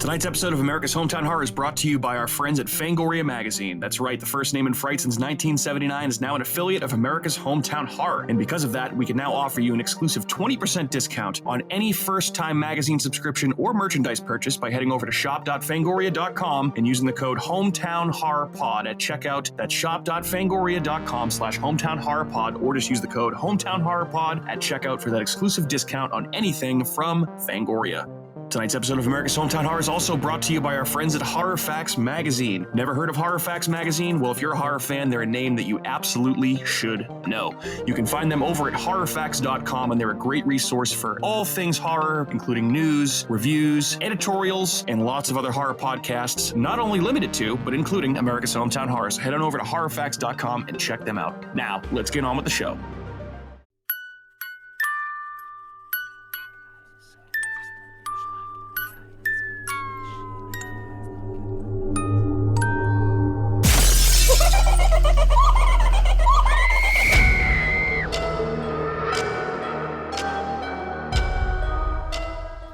Tonight's episode of America's Hometown Horror is brought to you by our friends at Fangoria magazine. That's right, the first name in Fright since 1979 is now an affiliate of America's Hometown Horror. And because of that, we can now offer you an exclusive 20% discount on any first-time magazine subscription or merchandise purchase by heading over to shop.fangoria.com and using the code HometownHorrorPod at checkout. That's shop.fangoria.com/HometownHorrorPod, or just use the code HometownHorrorPod at checkout for that exclusive discount on anything from Fangoria. Tonight's episode of America's Hometown Horror is also brought to you by our friends at Horror Facts Magazine. Never heard of Horror Facts Magazine? Well, if you're a horror fan, they're a name that you absolutely should know. You can find them over at horrorfacts.com, and they're a great resource for all things horror, including news, reviews, editorials, and lots of other horror podcasts, not only limited to, but including America's Hometown Horror. So head on over to horrorfacts.com and check them out. Now, let's get on with the show.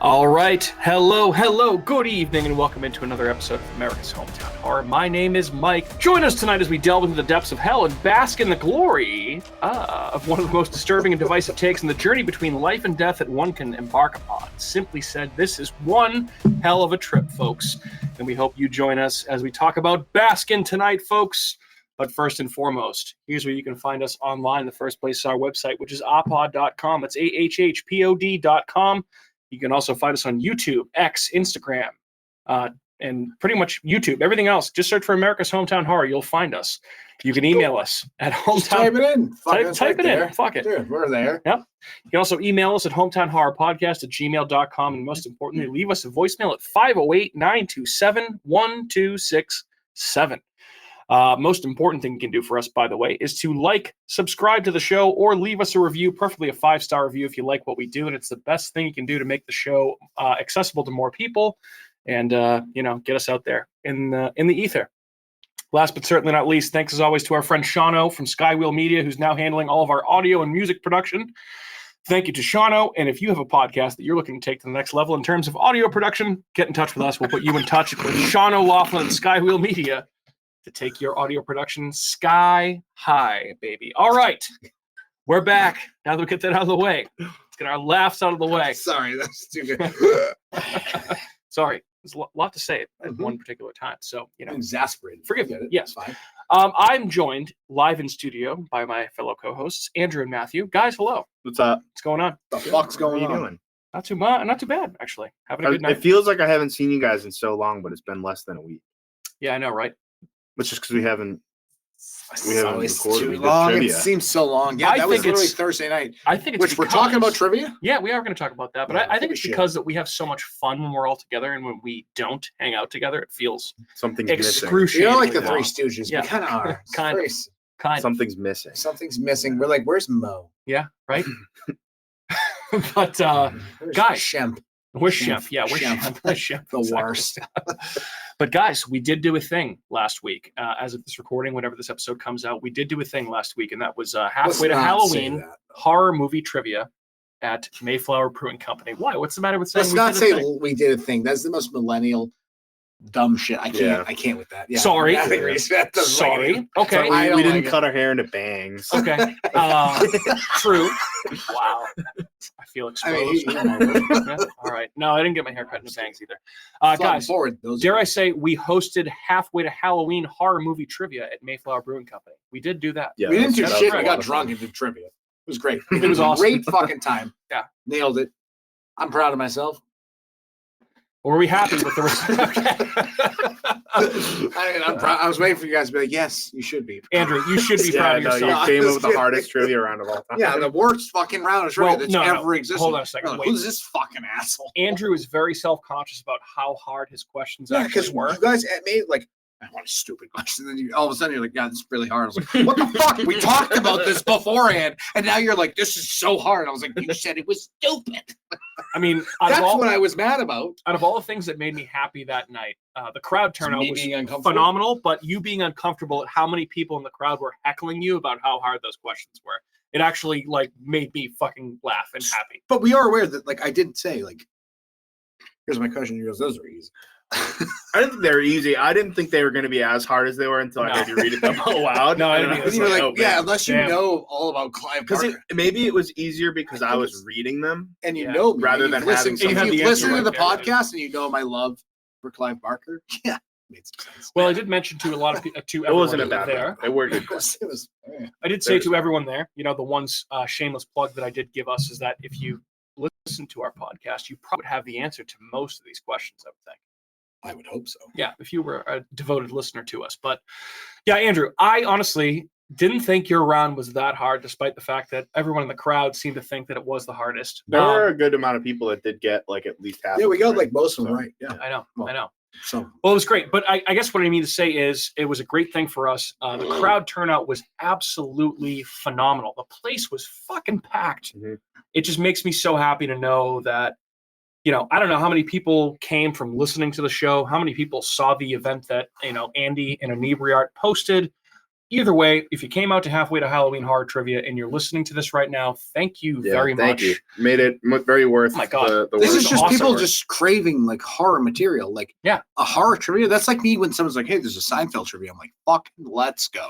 All right, hello, good evening, and welcome into another episode of America's Hometown Horror. My name is Mike. Join us tonight as we delve into the depths of hell and bask in the glory of one of the most disturbing and divisive takes in the journey between life and death that one can embark upon. Simply said, this is one hell of a trip, folks, and we hope you join us as we talk about Baskin tonight, folks. But first and foremost, here's where you can find us online. The first place is our website, which is ahhpod.com. It's AHHPOD.com. You can also find us on YouTube, X, Instagram, and pretty much YouTube. Everything else, just search for America's Hometown Horror. You'll find us. You can email us at hometown. Just type it in. Type it in. Fuck it. Dude, we're there. Yep. You can also email us at hometownhorrorpodcast@gmail.com. And most importantly, leave us a voicemail at 508-927-1267. Most important thing you can do for us, by the way, is to like, subscribe to the show, or leave us a review, preferably a 5-star review if you like what we do. And it's the best thing you can do to make the show accessible to more people and, get us out there in the ether. Last but certainly not least, thanks as always to our friend Shaun from Skywheel Media, who's now handling all of our audio and music production. Thank you to Shaun. And if you have a podcast that you're looking to take to the next level in terms of audio production, get in touch with us. We'll put you in touch with Shaun O'Laughlin at Skywheel Media to take your audio production sky high, baby. All right, we're back. Now that we get that out of the way, let's get our laughs out of the way. Sorry, that's too good. Sorry, there's a lot to say at one particular time. So, exasperated. Forgive me. It. Yes. Fine. I'm joined live in studio by my fellow co-hosts, Andrew and Matthew. Guys, hello. What's up? What's going on? The fuck's going on? What are you doing? Not too much. Not too bad, actually. Having a good night. It feels like I haven't seen you guys in so long, but it's been less than a week. Yeah, I know, right? It's just because we haven't It's recorded. too long. It seems so long. Yeah, that was literally Thursday night. I think it's which we're talking about trivia? Yeah, we are going to talk about that. But I think it's because that we have so much fun when we're all together, and when we don't hang out together, it feels something's excruciating. You're like the Three Stooges. Yeah. We kind of are. Kind of. Something's missing. Something's missing. We're like, where's Mo? Yeah, right? But, guys. Shemp. We're Shemp. Yeah, we're Shemp. Shemp. The worst. But guys, we did do a thing last week. As of this recording, whenever this episode comes out, we did do a thing last week, and that was halfway to Halloween horror movie trivia at Mayflower Brewing Company. Why? What's the matter with saying we did a thing? That's the most millennial dumb shit. I can't with that. Yeah. Sorry. Sorry. Okay. We didn't cut our hair into bangs. Okay. True. Wow. I feel exposed. Yeah. All right. No, I didn't get my hair cut into bangs either. Guys, dare I say we hosted halfway to Halloween horror movie trivia at Mayflower Brewing Company. We did do that. Yeah, we didn't do shit. We got drunk and did trivia. It was great. It was awesome. Great fucking time. Yeah. Nailed it. I'm proud of myself. Or were we happy with the result? I was waiting for you guys to be like, yes, you should be. Andrew, you should be proud of yourself. You came up with the hardest trivia round of all time. Yeah, the worst fucking round of trivia that's ever existed. Hold on a second. Like, who's this fucking asshole? Andrew is very self-conscious about how hard his questions actually were. You guys made like, I want a stupid question. And then all of a sudden you're like, God, this is really hard. I was like, what the fuck? We talked about this beforehand. And now you're like, this is so hard. I was like, you said it was stupid. I mean, that's what I was mad about. Out of all the things that made me happy that night, the crowd turnout was phenomenal, but you being uncomfortable at how many people in the crowd were heckling you about how hard those questions were. It actually made me fucking laugh and happy. But we are aware that I did say here's my question. He goes, those are easy. I didn't think they were easy. I didn't think they were going to be as hard as they were until I heard you read it them aloud. No, I And didn't was You were like, oh, yeah, man. unless you know all about Clive Because Barker. maybe it was easier because I was reading them. And you Yeah. know me. Rather You've than listened, having if someone- you've You had the listened to answer the right there, podcast and you know my love for Clive Barker, yeah, made some sense. Well, I did mention to a lot of people, to It wasn't a everyone bad there. one. They were good. It was I did say to everyone there, the one's shameless plug that I did give us is that if you listen to our podcast, you probably have the answer to most of these questions, I would think. I would hope so. Yeah, if you were a devoted listener to us. But yeah, Andrew, I honestly didn't think your round was that hard, despite the fact that everyone in the crowd seemed to think that it was the hardest. There were a good amount of people that did get like at least half. Yeah, we of them got like most of them So, right. Yeah. I know. So Well, it was great. But I guess what I mean to say is it was a great thing for us. The crowd turnout was absolutely phenomenal. The place was fucking packed. Mhm. It just makes me so happy to know that, I don't know how many people came from listening to the show, how many people saw the event that, Andy and Inebriart posted. Either way, if you came out to Halfway to Halloween Horror Trivia and you're listening to this right now, thank you very thank much. you. Made it very worth Oh my God. the this work. is just awesome people work. just craving like horror material. Like Yeah. a horror trivia. That's like me when someone's like, hey, there's a Seinfeld trivia. I'm like, fucking let's go.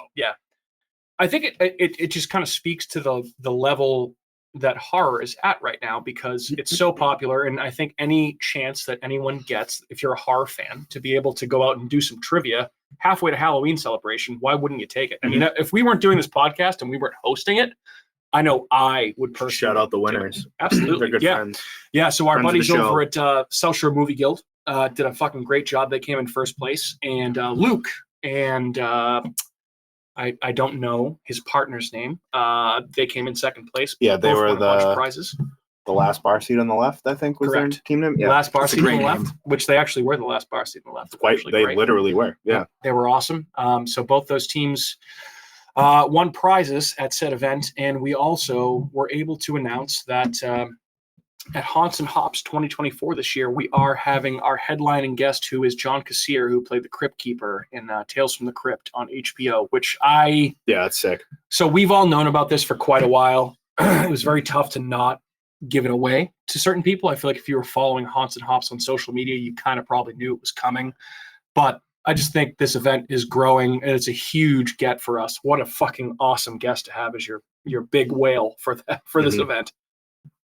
I think it just kind of speaks to the level that horror is at right now because it's so popular. And I think any chance that anyone gets, if you're a horror fan, to be able to go out and do some trivia halfway to Halloween celebration, why wouldn't you take it? I mean, if we weren't doing this podcast and we weren't hosting it, I know I would personally Shout out the do it. winners. Absolutely. They're good Yeah. friends. Yeah. So our Friends of the buddies over show. at South Shore Movie Guild did a fucking great job. They came in first place. And Luke and I don't know his partner's name. They came in second place. Yeah, they Both were won a bunch of the prizes. last bar seat on the left, I think, was Correct. their team name. The Yeah, last bar that's a seat on the great left, name. which they actually were the last bar seat on the left. quite. Actually They great. literally were. Yeah. They were awesome. So both those teams won prizes at said event, and we also were able to announce that at Haunts and Hops 2024 this year, we are having our headlining guest, who is John Kassir, who played the Crypt Keeper in Tales from the Crypt on HBO, which Yeah, that's sick. So we've all known about this for quite a while. It was very tough to not give it away to certain people. I feel like if you were following Haunts and Hops on social media, you kind of probably knew it was coming. But I just think this event is growing, and it's a huge get for us. What a fucking awesome guest to have as your big whale for this event.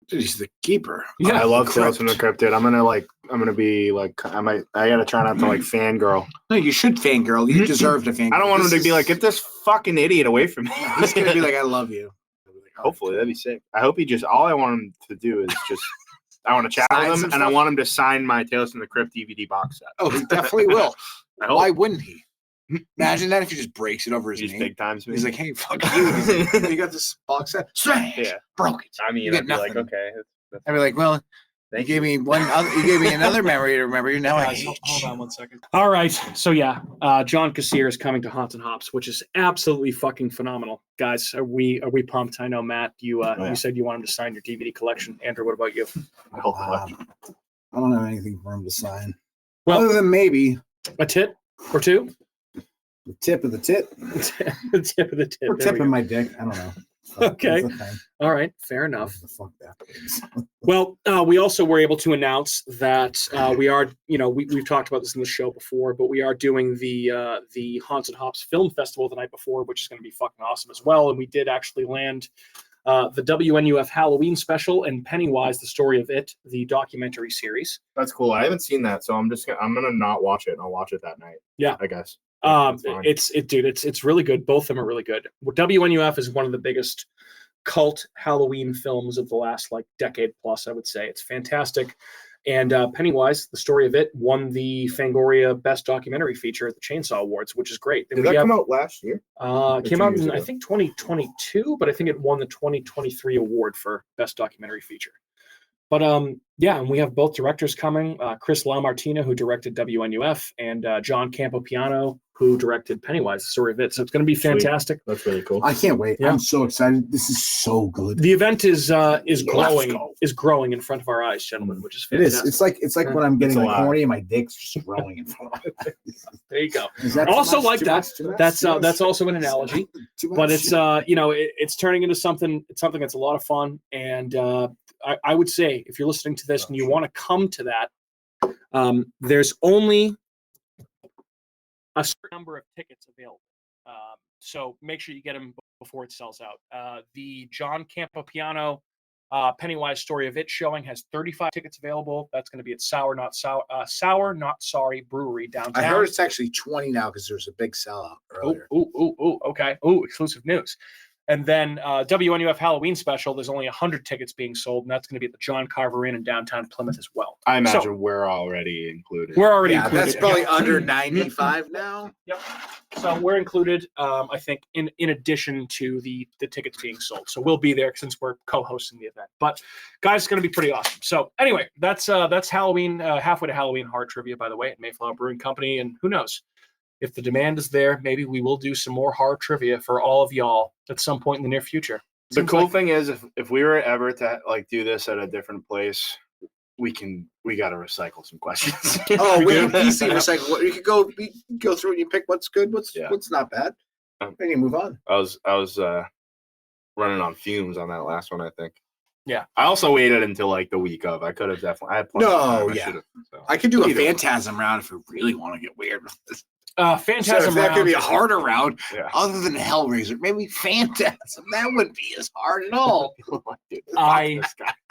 Dude, he's the keeper. Yeah, I love Crypt. Tales from the Crypt, dude. I'm gonna be like, I gotta try not to like fangirl. No, you should fangirl. You deserve to fangirl. I don't want him This to be is- like, get this fucking idiot away from me. He's gonna be like, I love you. I'll be like, "Oh, Hopefully, that'd be sick. I hope all I want him to do is just, I want to chat Sign with some him, and I stuff? want him to sign my Tales from the Crypt DVD box set. Oh, he definitely will. I hope Why wouldn't he? Imagine that if he just breaks it over his he's name. big times. He's like, hey, fuck you. He's like, you got this box set? Smash! Yeah. Broke it. I mean, you I'd get be like, nothing. okay. I'd be like, well, you gave me another memory to remember. Now I Guys, hate hold you. on one second. All right. So yeah, John Kassir is coming to Haunts and Hops, which is absolutely fucking phenomenal. Guys, are we pumped? I know, Matt, you you said you want him to sign your DVD collection. Andrew, what about you? I hope much. I don't have anything for him to sign. Well- Other than maybe A tit or two? the tip of the tit. The tip of the tit. Or There we tipping go. my dick. I don't know. Okay. That's the thing. All right. Fair enough. The fuck that is. Well, we also were able to announce that we are, we've talked about this in the show before, but we are doing the Haunts and Hops Film Festival the night before, which is going to be fucking awesome as well. And we did actually land the WNUF Halloween special and Pennywise, the Story of It, the documentary series. That's cool. I haven't seen that, so I'm gonna not watch it. I'll watch it that night. Yeah. I guess. That's fine. It's really good. Both of them are really good. WNUF is one of the biggest cult Halloween films of the last decade plus, I would say. It's fantastic. And Pennywise, the Story of It, won the Fangoria Best Documentary Feature at the Chainsaw Awards, which is great. Did that come out last year? Came 2 out years in, ago? I think, 2022, but I think it won the 2023 award for Best Documentary Feature. But yeah, and we have both directors coming, Chris LaMartina, who directed WNUF, and John Campopiano, who directed Pennywise, the Story of It. So it's going to be fantastic. That's really cool. I can't wait. Yeah. I'm so excited. This is so good. The event is growing go. growing in front of our eyes, gentlemen, which is It fantastic. is. It's like when I'm getting It's a like lot. horny and my dick's just growing in front of my face. There you go. Is that Also too much? like Too that. much? Too much? That's Too much? that's also an analogy, Too much? but it's it's turning into something. It's something that's a lot of fun, and I would say if you're listening to this and you want to come to that, There's only a certain number of tickets available. So make sure you get them before it sells out. The John Campopiano Pennywise Story of It showing has 35 tickets available. That's going to be at Sour Not Sorry Brewery downtown. I heard it's actually 20 now because there's a big sellout earlier. Okay. Exclusive news. And then WNUF Halloween special, there's only 100 tickets being sold, and that's going to be at the John Carver Inn in downtown Plymouth as well. I imagine we're already included. We're already included. That's probably under 95 now. Yep. So we're included, I think, in addition to the tickets being sold. So we'll be there since we're co-hosting the event. But guys, it's going to be pretty awesome. So anyway, that's Halloween, halfway to Halloween horror trivia, by the way, at Mayflower Brewing Company. And who knows? If the demand is there, maybe we will do some more horror trivia for all of y'all at some point in the near future. The cool thing is, if we were ever to like do this at a different place, we got to recycle some questions. Oh, we can easily recycle. You could go through and you pick what's good, what's not bad, and you move on. I was running on fumes on that last one, I think. Yeah. I also waited until like the week of. I could have definitely. I had plenty of time. I could do a Phantasm round if we really want to get weird with this. Phantasm that round could be a harder round, Yeah. other than Hellraiser. Maybe Phantasm. That wouldn't be as hard at all. I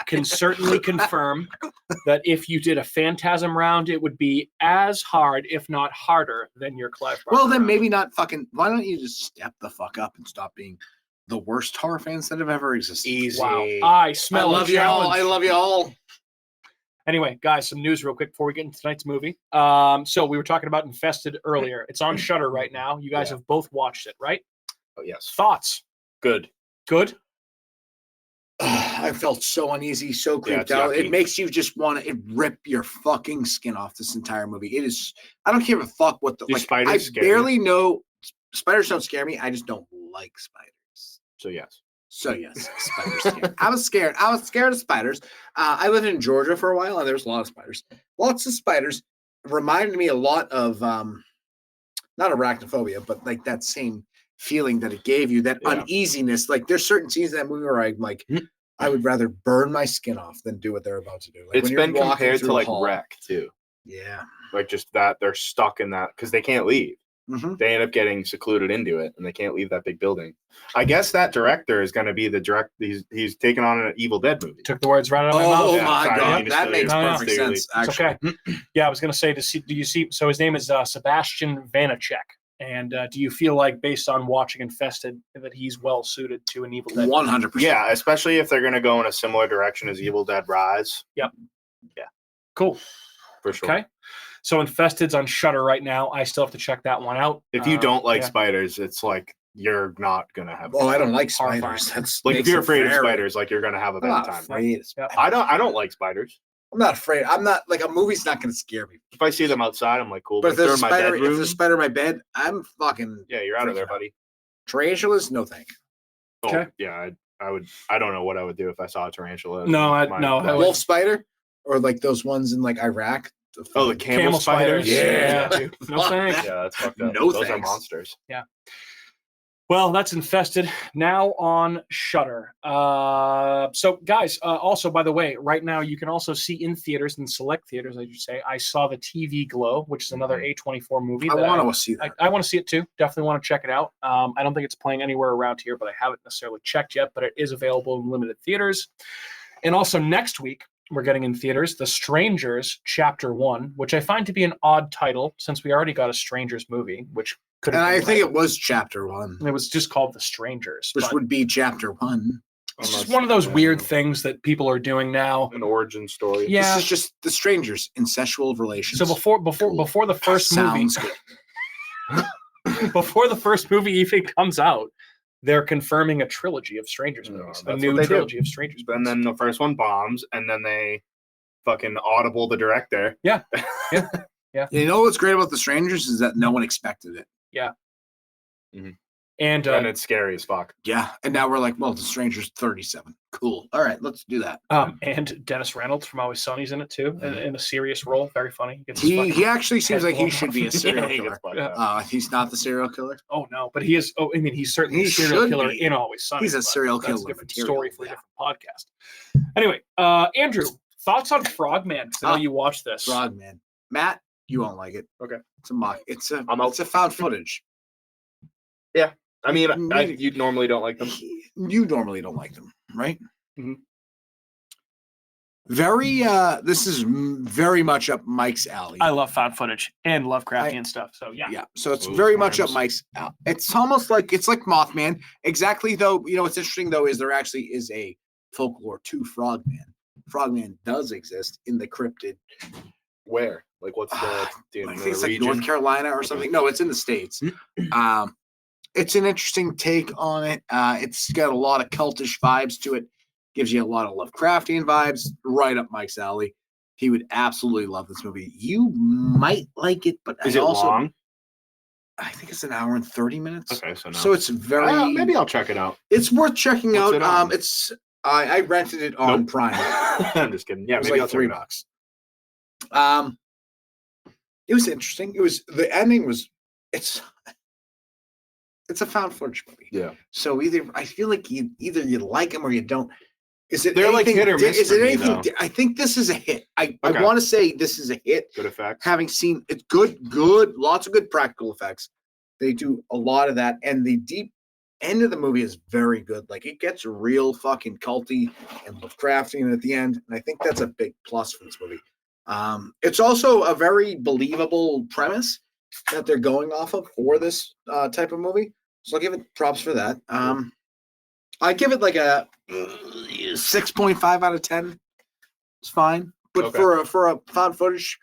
can certainly confirm that if you did a Phantasm round, it would be as hard, if not harder, than your Clive Barker Well, then round. maybe not fucking. Why don't you just step the fuck up and stop being the worst horror fans that have ever existed? Easy. Wow. I smell I love a you all. challenge. I love you all. Anyway, guys, some news real quick before we get into tonight's movie. So we were talking about Infested earlier. It's on Shudder right now. You guys have both watched it, right? Oh, yes. Thoughts? Good. Good? I felt so uneasy, so creeped it's out. yucky. It makes you just want to rip your fucking skin off this entire movie. It is. I don't give a fuck what the Do like. spiders I scare you? barely know. Spiders don't scare me. I just don't like spiders. So yes. So yes, spiders scare me. I was scared. I was scared of spiders. I lived in Georgia for a while, and there was a lot of spiders. Lots of spiders. Reminded me a lot of not arachnophobia, but like that same feeling that it gave you, that uneasiness. Like there's certain scenes in that movie where I'm like, I would rather burn my skin off than do what they're about to do. Like It's when you're been walking compared through to a like hall. Wreck too. Yeah. Like just that they're stuck in that because they can't leave. Mhm. They end up getting secluded into it, and they can't leave that big building. I guess that director is going to be the He's taking on an Evil Dead movie. Took the words right out of my mouth. Oh Yeah, my sorry, god, you that just makes really- perfect No, sense. It's Actually, okay. Yeah, I was going to say, do you see? So his name is Sebastian Vanacek. And do you feel like, based on watching Infested, that he's well suited to an Evil Dead? 100%. Yeah, especially if they're going to go in a similar direction as Evil Dead Rise. Cool. For sure. Okay. So Infested's on Shudder right now. I still have to check that one out. If you don't like yeah. spiders, it's like you're not going to have. Oh, I don't like Horrifying. spiders. That's Like if makes you're it afraid of very- spiders, like you're going to have a I'm bad not time. afraid. of Yeah. spiders. I don't like spiders. I'm not afraid. I'm not like a movie's not going to scare me. If I see them outside, I'm like, cool. But But if if they're there's in a my spider, if bedroom, there's a spider in my bed, I'm fucking yeah, you're out of there, freaking out. buddy. tarantulas. No, thank you. Oh, Okay. yeah, I would. I don't know what I would do if I saw a tarantula. No, I- My- no, my- I would- Wolf spider, or like those ones in like Iraq. Oh, the camel spiders. Yeah. dude. No Fuck thanks. that. Yeah, that's fucked up. No Those are thanks. monsters. Well, that's Infested now on Shudder. So, guys, also, by the way, right now you can also see in theaters and select theaters, as you say. I saw the TV Glow, which is another A24 movie. I that want to see that. I want to see it too. Definitely want to check it out. I don't think it's playing anywhere around here, but I haven't necessarily checked yet. But it is available in limited theaters. And also next week, we're getting in theaters The Strangers Chapter 1, which I find to be an odd title since we already got a Strangers movie, which could And have I been think titled- it was chapter 1, it was just called The Strangers. which but would be chapter 1. it's just one of those weird things that people are doing now. An origin story. Yeah. This is just the strangers in sexual relations. So before the first movie Sounds good. before the first movie even comes out, they're confirming a trilogy of Strangers No, movies, a that's new what they do. trilogy of Strangers And movies. then the first one bombs, and then they fucking audible the director. Yeah. You know what's great about the strangers is that no one expected it. And And it's scary as fuck. Yeah, and now we're like, well, the strangers 37. Cool. All right, let's do that. and Dennis Reynolds from Always Sunny's in it too, in a serious role. Very funny. He gets his He fucking actually seems head like he blown should be a off. serial Yeah, killer. Yeah. He's not the serial killer. Oh no, but he is. Oh, I mean, he's certainly He a serial should killer be. in Always Sunny. He's a but serial that's killer a different material, story for a yeah. different podcast. Anyway, Andrew, thoughts on Frogman? 'Cause I know you watched this. Frogman. Matt, you won't like it. Okay. It's a mock. It's a I'm out. it's a found footage. I mean, you normally don't like them. You normally don't like them, right? Mhm. Very. This is very much up Mike's alley. I love found footage and Lovecraftian stuff. So yeah. Yeah. So it's Ooh, very much up worms. Mike's alley. It's almost like Mothman. Exactly though. You know what's interesting though is there actually is a folklore to Frogman. Frogman does exist in the cryptid. Where? Like, what's the I the think it's like region? North Carolina or something. No, it's in the States. It's an interesting take on it. It's got a lot of cultish vibes to it. Gives you a lot of Lovecraftian vibes. Right up Mike's alley. He would absolutely love this movie. You might like it, but Is I it also, long? I think it's an hour and 30 minutes. Okay, so no. So it's very. Maybe I'll check it out. It's worth checking What's out. it on? It's I rented it on Nope. Prime. I'm just kidding. Yeah, It was maybe like I'll check it out. $3. It was interesting. It was the ending was it's a found footage movie. Yeah. So I feel like either you like them or you don't. Is it They're like anything, hit or miss Is for it me, anything? though. I think this is a hit. I Okay. want to say this is a hit. Good effects. Having seen it's good, lots of good practical effects. They do a lot of that, and the deep end of the movie is very good. Like it gets real fucking culty and Lovecraftian at the end, and I think that's a big plus for this movie. It's also a very believable premise that they're going off of for this type of movie. So I'll give it props for that. I give it like a 6.5 out of 10. It's fine, but Okay. for a found footage,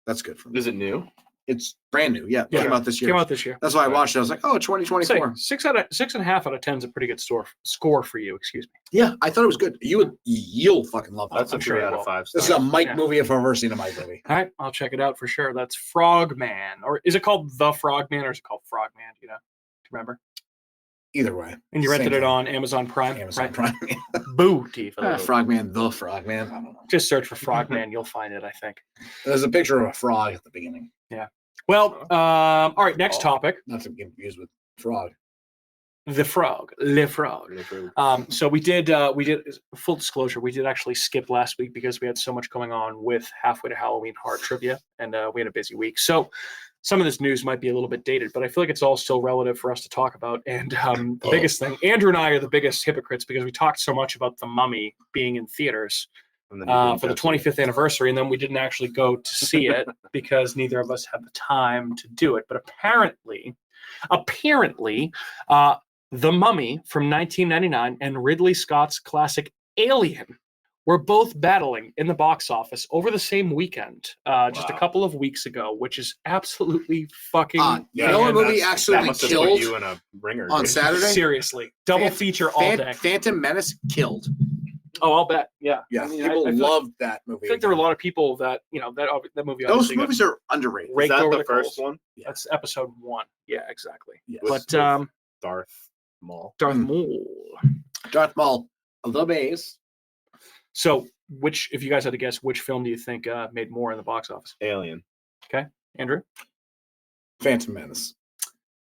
that's good for me. Is it new? It's brand new. Yeah, Yeah. came out this year. Came out this year. That's why I watched it. I was like, oh, 2024. Say, 6.5 out of 10 is a pretty good score for you. Excuse me. Yeah, I thought it was good. You'll fucking love that. That's I'm a sure 3 it out will. of 5 This stars. is a Mike Yeah. movie if I've ever seen a Mike movie. All right, I'll check it out for sure. That's Frogman, or is it called The Frogman, or is it called Frogman? Do you know? Do you remember? Either way. And you rented Same it thing. on Amazon Prime. Amazon right? Prime. Boo, T. for those. Frogman, the Frogman. I don't know. Just search for Frogman, you'll find it. I think. There's a picture of a frog at the beginning. Well, all right. Next topic: Not to get confused with frog. the frog, le frog. So we did full disclosure. We did actually skip last week because we had so much going on with Halfway to Halloween Horror Trivia, and we had a busy week. So some of this news might be a little bit dated, but I feel like it's all still relative for us to talk about. And the biggest thing, Andrew and I are the biggest hypocrites because we talked so much about The Mummy being in theaters for the 25th anniversary, and then we didn't actually go to see it because neither of us had the time to do it. But apparently, The Mummy from 1999 and Ridley Scott's classic Alien were both battling in the box office over the same weekend, just a Wow. couple of weeks ago, which is absolutely fucking. You know what movie that absolutely must have put killed you in a ringer on dude. Saturday? Seriously, double feature all day. Phantom Menace killed. Oh, I'll bet. Yeah, Yeah, I mean, people I feel loved that movie. I think there were a lot of people that that movie. Those obviously got movies are underrated. Is raked that over the first coals. one? That's episode 1. Yeah, exactly. Yes. But Darth Maul. Darth Mm. Maul. Darth Maul, the base. So, if you guys had to guess, which film do you think made more in the box office? Alien. Andrew? Phantom Menace.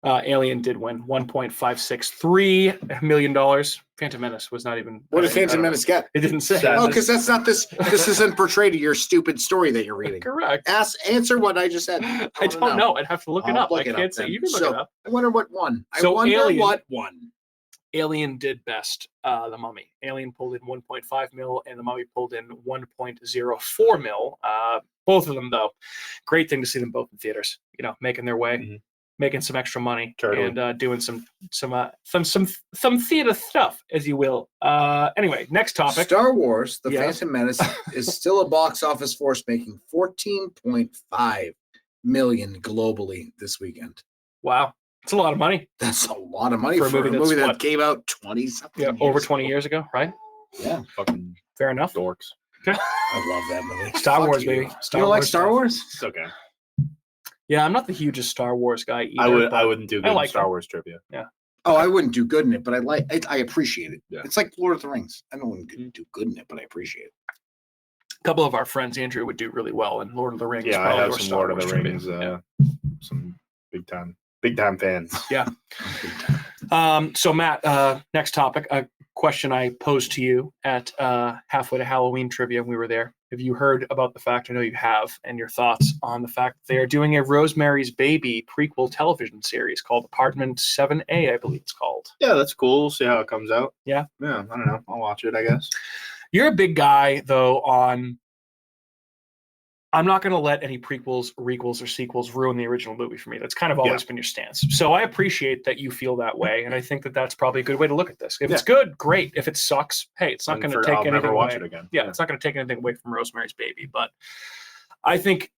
Alien did win $1.563 million. Phantom Menace was not even. What did I Phantom don't know. Menace get? It didn't say. Seven. Oh, because that's not this. This isn't portrayed in your stupid story that you're reading. Correct. Answer what I just said. I wanna don't know. I'd have to look it I'll up. look I it can't up say. then. You can look So- it up. I wonder what won. So I wonder Alien- what won. Alien did best. The Mummy. Alien pulled in 1.5 mil, and The Mummy pulled in 1.04 mil. Both of them, though, great thing to see them both in theaters. Making their way, Mhm. making some extra money, Totally. and doing some theater stuff, as you will. Anyway, next topic. Star Wars: The Yes. Phantom Menace is still a box office force, making 14.5 million globally this weekend. Wow, it's a lot of money. That's a lot of money For a for movie a that's movie that what? came out 20-something. Yeah, over 20 years ago, right? Yeah, Fucking Fair enough. dorks. I love that movie. Star Fuck Wars, you. baby. You Star don't like Wars Star stuff. Wars? It's okay. Yeah, I'm not the hugest Star Wars guy either. I but wouldn't do good like in Star them. Wars trivia. Oh, I wouldn't do good in it, but I like it. I appreciate it. Yeah. It's like Lord of the Rings. I don't do good in it, but I appreciate it. A couple of our friends, Andrew, would do really well in Lord of the Rings. Yeah, I probably, have or some Star Lord of Wars the trivia. Rings. Yeah. Some big time fans. So Matt, next topic, a question I posed to you at Halfway to Halloween trivia when we were there. have you heard about the fact, I know you have, and your thoughts on the fact that they are doing a Rosemary's Baby prequel television series called Apartment 7A, I believe it's called. Yeah, that's cool. We'll see how it comes out. Yeah. Yeah, I don't know. I'll watch it, I guess. You're a big guy, though, on... I'm not going to let any prequels, requels, or sequels ruin the original movie for me. That's kind of always been your stance. So I appreciate that you feel that way, and I think that that's probably a good way to look at this. If it's good, great. If it sucks, hey, it's not going to take anything never watch away. It again. Yeah, it's not going to take anything away from Rosemary's Baby. But I think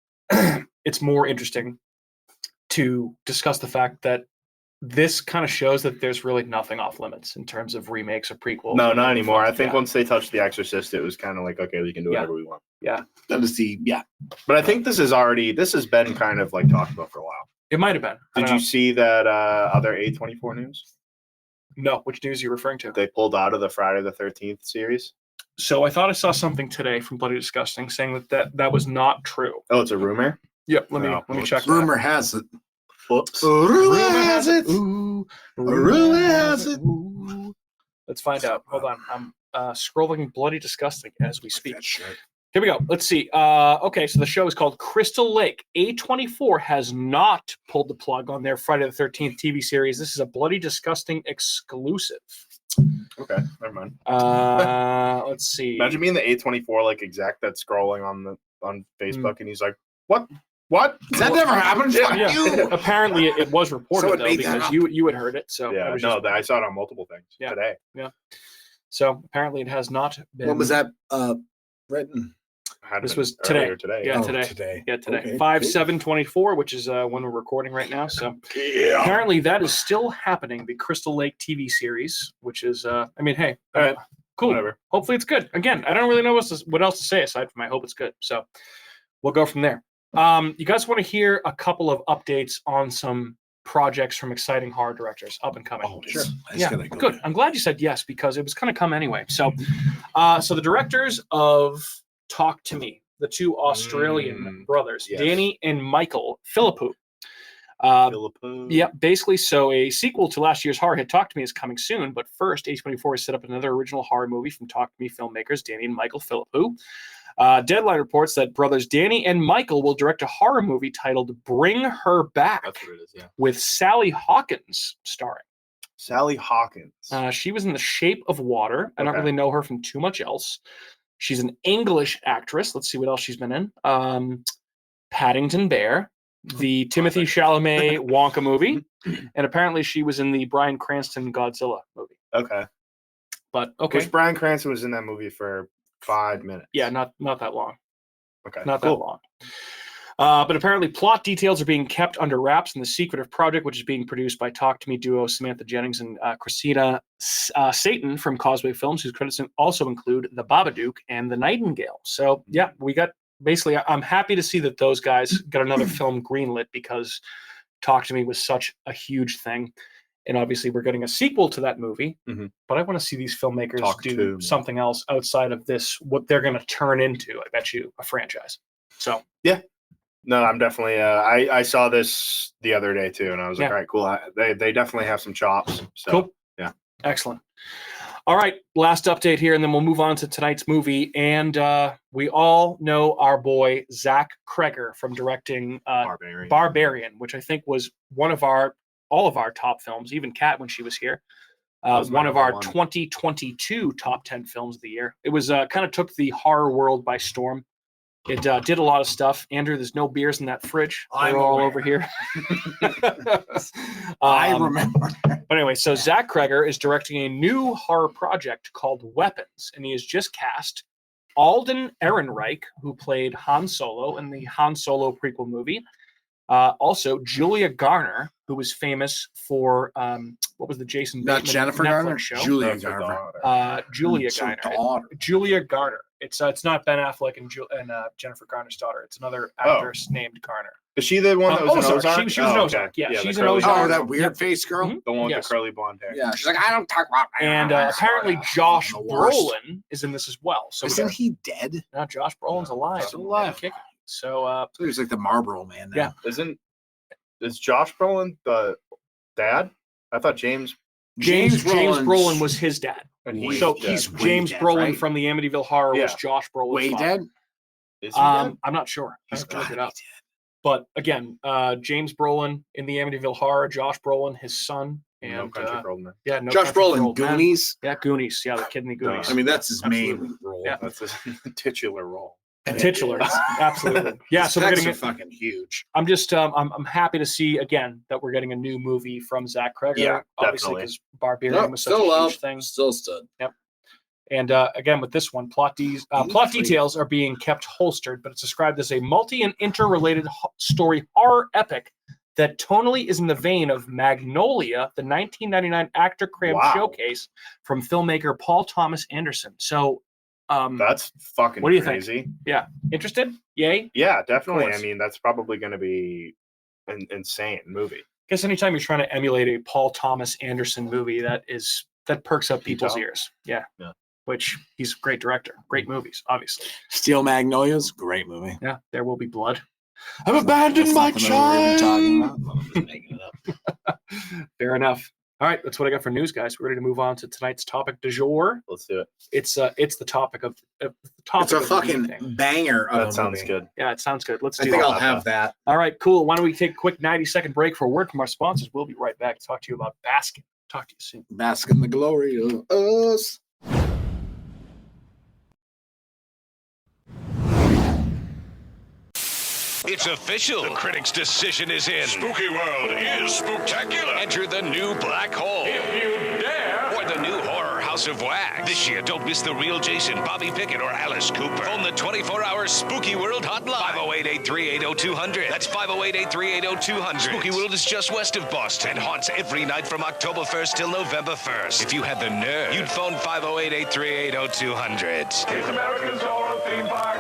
it's more interesting to discuss the fact that this kind of shows that there's really nothing off limits in terms of remakes or prequels. No, not anymore. I think once they touched The Exorcist, it was kind of like, okay, we can do whatever we want. Yeah. But I think this has been kind of like talked about for a while. It might have been. Did you see that other A24 news? No. Which news are you referring to? They pulled out of the Friday the 13th series. So I thought I saw something today from Bloody Disgusting saying that was not true. Oh, it's a rumor? Yep. Let me check. Rumor has it. Whoops. Rumor has it. Ooh, rumor has it. Ooh. Let's find out. Hold on. I'm scrolling Bloody Disgusting as we speak. Here we go. Let's see. Okay, so the show is called Crystal Lake. A24 has not pulled the plug on their Friday the 13th TV series. This is a Bloody Disgusting exclusive. Okay, never mind. Let's see. Imagine being the A24 like exec that's scrolling on Facebook and he's like, "What? That never happened. Fuck Yeah. you. Apparently, it was reported Someone though made that because up. you had heard it. So yeah, I saw it on multiple things today. Yeah. So apparently, it has not been. When was that written? This was today. Yeah, today. Yeah, today. Okay, 5/7/24, which is when we're recording right now. So apparently, that is still happening. The Crystal Lake TV series, which is, hey, All right. cool. Whatever. Hopefully, it's good. Again, I don't really know what else to say aside from I hope it's good. So we'll go from there. You guys want to hear a couple of updates on some projects from exciting horror directors up and coming? Oh, sure. Good. I'm glad you said yes because it was going to come anyway. So, so the directors of Talk to Me, the two Australian brothers, Danny and Michael Philippou. Yeah, basically, so a sequel to last year's horror hit Talk to Me is coming soon, but first, A24 has set up another original horror movie from Talk to Me filmmakers Danny and Michael Philippou. Deadline reports that brothers Danny and Michael will direct a horror movie titled Bring Her Back. That's what it is, yeah. With Sally Hawkins starring. Sally Hawkins. She was in The Shape of Water. I don't really know her from too much else. She's an English actress. Let's see what else she's been in. Paddington Bear, the Timothée Chalamet Wonka movie, and apparently she was in the Bryan Cranston Godzilla movie. Okay. But okay. Which Bryan Cranston was in that movie for 5 minutes. Yeah, not that long. Okay. Not that long. But apparently plot details are being kept under wraps in the secretive project, which is being produced by Talk to Me duo Samantha Jennings and Christina Satan from Causeway Films, whose credits also include The Babadook and The Nightingale. So, yeah, we got basically, I'm happy to see that those guys got another film greenlit because Talk to Me was such a huge thing. And obviously, we're getting a sequel to that movie. Mm-hmm. But I want to see these filmmakers do something else outside of this, what they're going to turn into, I bet you, a franchise. So, yeah. No, I'm definitely. I saw this the other day too, and I was like, "All right, cool." They definitely have some chops. So, cool. Yeah, excellent. All right, last update here, and then we'll move on to tonight's movie. And we all know our boy Zach Kreger from directing Barbarian, which I think was all of our top films. Even Kat when she was here, one of our 2022 top 10 films of the year. It was kind of took the horror world by storm. It did a lot of stuff. Andrew, there's no beers in that fridge. They're all over here. I remember. But anyway, so Zach Kreger is directing a new horror project called Weapons, and he has just cast Alden Ehrenreich, who played Han Solo in the Han Solo prequel movie. Also, Julia Garner, who was famous for what was the Jason Bateman Jennifer Netflix Garner? show? Julia Garner. Julia Garner. It's not Ben Affleck and Jennifer Garner's daughter. It's another actress named Garner. Is she the one that was in Ozark? She was in Ozark. Yeah, she's in Ozark. Oh, that weird face girl? Mm-hmm. The one with the curly blonde hair. Yeah, she's like, I don't talk about. And apparently Josh Brolin is in this as well. So isn't he dead? No, Josh Brolin's alive. Still alive. Kicking. So he's like the Marlboro man now. Yeah. Is Josh Brolin the dad? I thought James Brolin was his dad. And he's James Brolin from the Amityville Horror was Josh Brolin's Way father. dead? Is he dead? I'm not sure. He's I looked got it up. But again, James Brolin in the Amityville Horror, Josh Brolin, his son, and No Country for Old Men. yeah, no Josh Country for Brolin, Old Men. Goonies. Yeah, Goonies. Yeah, the kid in the Goonies. I mean, that's his Absolutely. main role. Yeah. That's his titular role. Titular, absolutely. Yeah, His so we're pecs getting. are fucking huge. I'm just, I'm happy to see again that we're getting a new movie from Zach Kreger. Yeah, obviously definitely. because Barbarian was such a still huge love, thing. still stood. And again, with this one, plot details are being kept holstered, but it's described as a multi and interrelated story horror epic that tonally is in the vein of Magnolia, the 1999 Actor Cram Wow. showcase from filmmaker Paul Thomas Anderson. So, That's fucking what do you crazy. think? Interested? Yay? Yeah, definitely. course. I mean, that's probably going to be an insane movie. Guess anytime you're trying to emulate a Paul Thomas Anderson movie, that perks up people's tell? ears. Yeah. Yeah. Which he's a great director. Great movies, obviously. Steel Magnolias, great movie. Yeah. There Will Be Blood. I've abandoned my child. Fair enough. All right, that's what I got for news, guys. We're ready to move on to tonight's topic du jour. Let's do it. It's the topic of the topic. It's a of the fucking evening. banger. Of That a sounds movie. good. Yeah, it sounds good. Let's I do think it. I'll have that. All right, cool. Why don't we take a quick 90-second break for a word from our sponsors? We'll be right back to talk to you about Baskin. Talk to you soon. Bask in the glory of us. It's official. The critics' decision is in. Spooky World is spectacular. Enter the new black hole. If you dare. Or the new horror House of Wax. This year, don't miss the real Jason, Bobby Pickett, or Alice Cooper. Phone the 24-hour Spooky World hotline. 508-838-0200. That's 508-838-0200. Spooky World is just west of Boston and haunts every night from October 1st till November 1st. If you had the nerve, you'd phone 508-838-0200. It's America's horror theme park,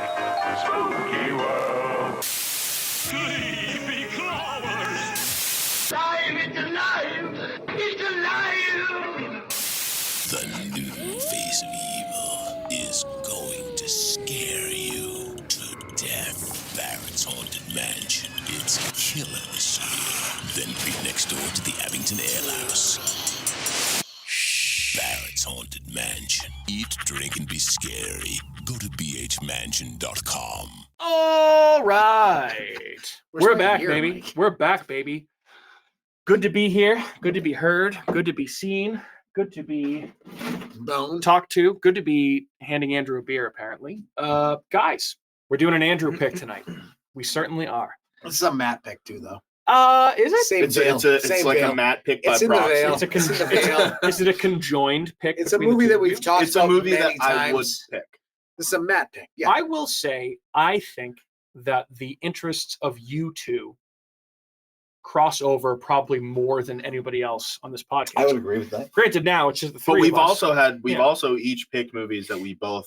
Spooky World. Sleepy Clovers. Alive! It's alive! It's alive! The new face of evil is going to scare you to death. Barrett's Haunted Mansion. It's killer this year. Then be next door to the Abington Ale House. Barrett's Haunted Mansion. Eat, drink, and be scary. Go to bhmansion.com. All right. We're my back, ear, baby. Mike? We're back, baby. Good to be here. Good to be heard. Good to be seen. Good to be Bone. talked to. Good to be handing Andrew a beer, apparently. Guys, we're doing an Andrew pick tonight. We certainly are. This is a Matt pick too, though. Is it? Same veil. It's Same like veil. a Matt pick by It's in the proxy. veil. It's a It's in the veil. is it a conjoined pick? It's a between the movie two that of we've you? talked It's a about movie that many I would times. pick. This is a Matt pick. Yeah. I will say, I think that the interests of you two cross over probably more than anybody else on this podcast. I would agree with that. Granted, now it's just the But three we've of us. we've Yeah. also each picked movies that we both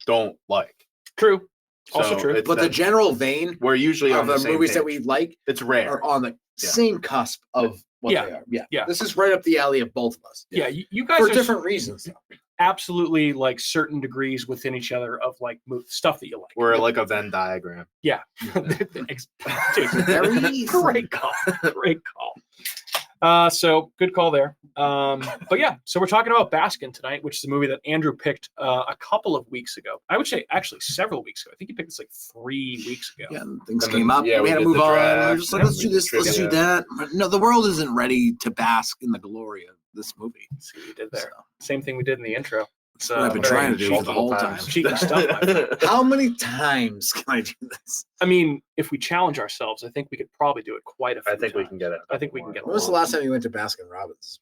don't like. True. Also So true. it's But the that general vein we're usually on of the the same movies that page. we like It's rare. are on the Yeah. same cusp of what Yeah. they are. Yeah. Yeah. This is right up the alley of both of us. Yeah, you guys For are different reasons. though. absolutely like certain degrees within each other of like stuff that you like. We're like a Venn diagram. Yeah. Dude, Very great call. Great call. So good call there. But yeah, so we're talking about Baskin tonight, which is a movie that Andrew picked a couple of weeks ago. I would say actually several weeks ago. I think he picked this like 3 weeks ago. Yeah, things And came then- up. yeah, we we had to did move the on. draft, We're just like, and let's do we this, let's do trivia. that. But no, the world isn't ready to bask in the glory of this movie. See what we did there. So, Same thing we did in the intro. It's what I've been very trying to do for the multiple whole time. times. cheating stuff. my friend. how many times can I do this? I mean, if we challenge ourselves, I think we could probably do it quite a few I think we times. can get it. I think we can get When was the last time you went to Baskin Robbins?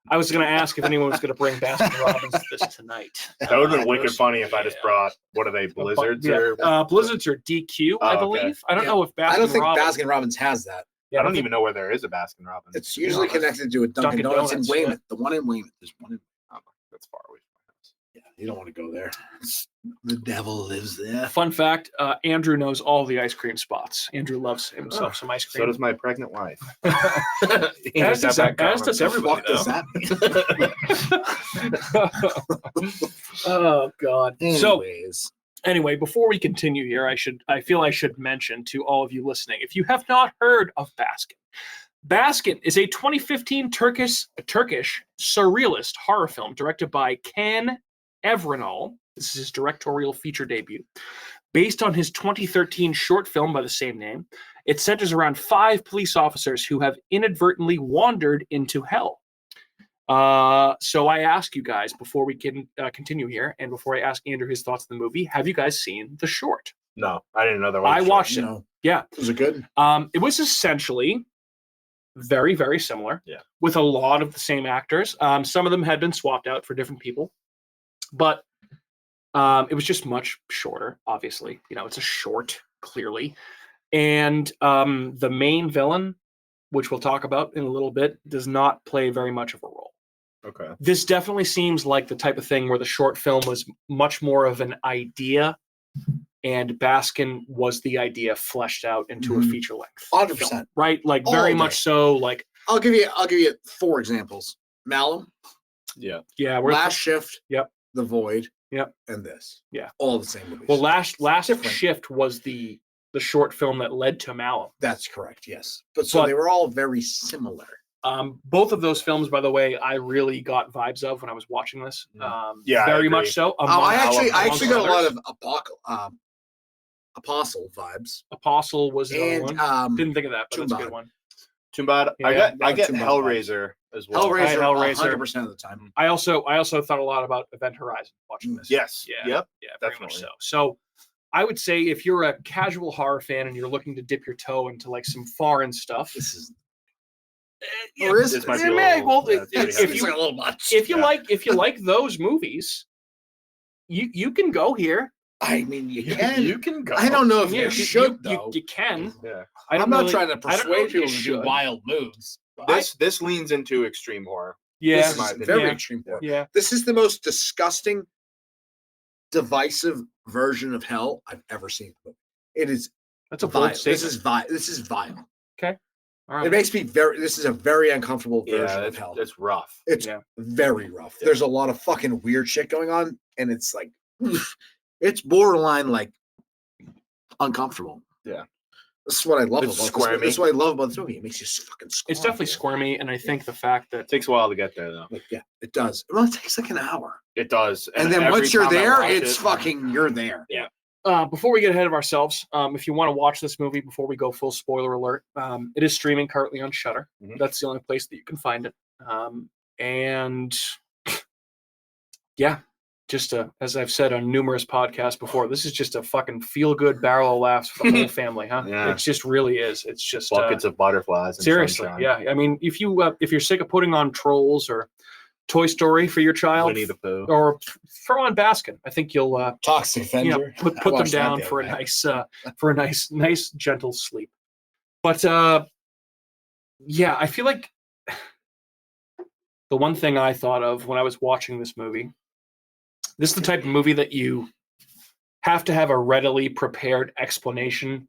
I was going to ask if anyone was going to bring Baskin Robbins this tonight. That would have been wicked Those- funny if I just brought, what are they, Blizzards? Yeah. Or Blizzards are DQ, I Oh, okay. believe. I don't Yeah. know if Baskin I don't think Robbins. Baskin Robbins has that. Yeah, I don't even know where there is a Baskin Robbins. It's to be usually honest. connected to a Dunkin' Dunkin' Donuts in Donuts, Weymouth. The one in Weymouth. There's one in. That's far away from my house. Yeah, you don't want to go there. The devil lives there. Fun fact: Andrew knows all the ice cream spots. Andrew loves himself some ice So cream. does my pregnant wife. As does everybody, Fuck does that? Oh God! So Anyways, anyway, before we continue here, I feel I should mention to all of you listening, if you have not heard of Baskin, Baskin is a 2015 Turkish surrealist horror film directed by Can Evrenol. This is his directorial feature debut. Based on his 2013 short film by the same name, it centers around 5 police officers who have inadvertently wandered into hell. So I ask you guys, before we can continue here, and before I ask Andrew his thoughts on the movie, have you guys seen the short? No, I didn't know that. I watched it. No. Yeah. Was it good? It was essentially very, very similar. Yeah. With a lot of the same actors. Some of them had been swapped out for different people, but it was just much shorter. Obviously, it's a short, clearly, and the main villain, which we'll talk about in a little bit, does not play very much of a role. Okay. This definitely seems like the type of thing where the short film was much more of an idea, and Baskin was the idea fleshed out into a feature length. 100%. Right? Like All very day. much so. Like I'll give you 4 examples. Malum, Yeah. we're Last Shift, Yep. The Void, Yep. and this. Yeah. All the same movies. Well, last Different. Shift was the short film that led to Malum. That's correct, yes. But they were all very similar. Both of those films, by the way, I really got vibes of when I was watching this. Yeah, I very agree. much so. I actually amongst got a lot others. of Apostle vibes. Apostle was another one. And Didn't think of that, but that's a good Tumbad. one. Tumbad. Yeah, I get Tumbad Hellraiser as well. Hellraiser, Hellraiser. 100% of the time. I also thought a lot about Event Horizon watching this. Yes. Yeah. Yep. Yeah, very much Definitely. so. So I would say if you're a casual horror fan and you're looking to dip your toe into like some foreign stuff, This is yeah, This might be a yeah, little- well, yeah, it's pretty if heavy. it's like a little much. if you Yeah. like those movies, you can go here. I mean, you You can. can go. I don't know if Yeah, you should, though. you can. Yeah. I'm not trying to I don't know persuade if you people to do should. wild moves. but This leans into extreme horror. Yeah, this my is opinion. very Yeah. extreme. Horror. yeah. This is the most disgusting, divisive version of hell I've ever seen. It is That's a vile. bold statement. This is vile. All right. It makes me this is a very uncomfortable version Yeah, of hell. it's rough. It's Yeah. very rough. There's a lot of fucking weird shit going on, and it's like, it's borderline like uncomfortable. Yeah. This is what I love It's about squirmy. this. This is what I love about this movie. It makes you fucking squirm. It's definitely squirmy, and I think the fact that It takes a while to get there, though. Like, yeah, it does. Well, it takes like an hour, It does. and then every once you're time I there, watch it's it- fucking you're there. before we get ahead of ourselves, if you want to watch this movie before we go full spoiler alert, it is streaming currently on Shudder. Mhm. That's the only place that you can find it. And yeah, just as I've said on numerous podcasts before, this is just a fucking feel-good barrel of laughs for the whole family, huh? Yeah. It just really is. It's just buckets of butterflies. And seriously, sunshine. yeah. I mean, if you're sick of putting on Trolls or Toy Story for your child, Winnie the Pooh. or throw on Baskin, I think you'll Toxic Avenger. put I them watched that down the for a other night. nice gentle sleep. But yeah, I feel like the one thing I thought of when I was watching this movie, this is the type of movie that you have to have a readily prepared explanation.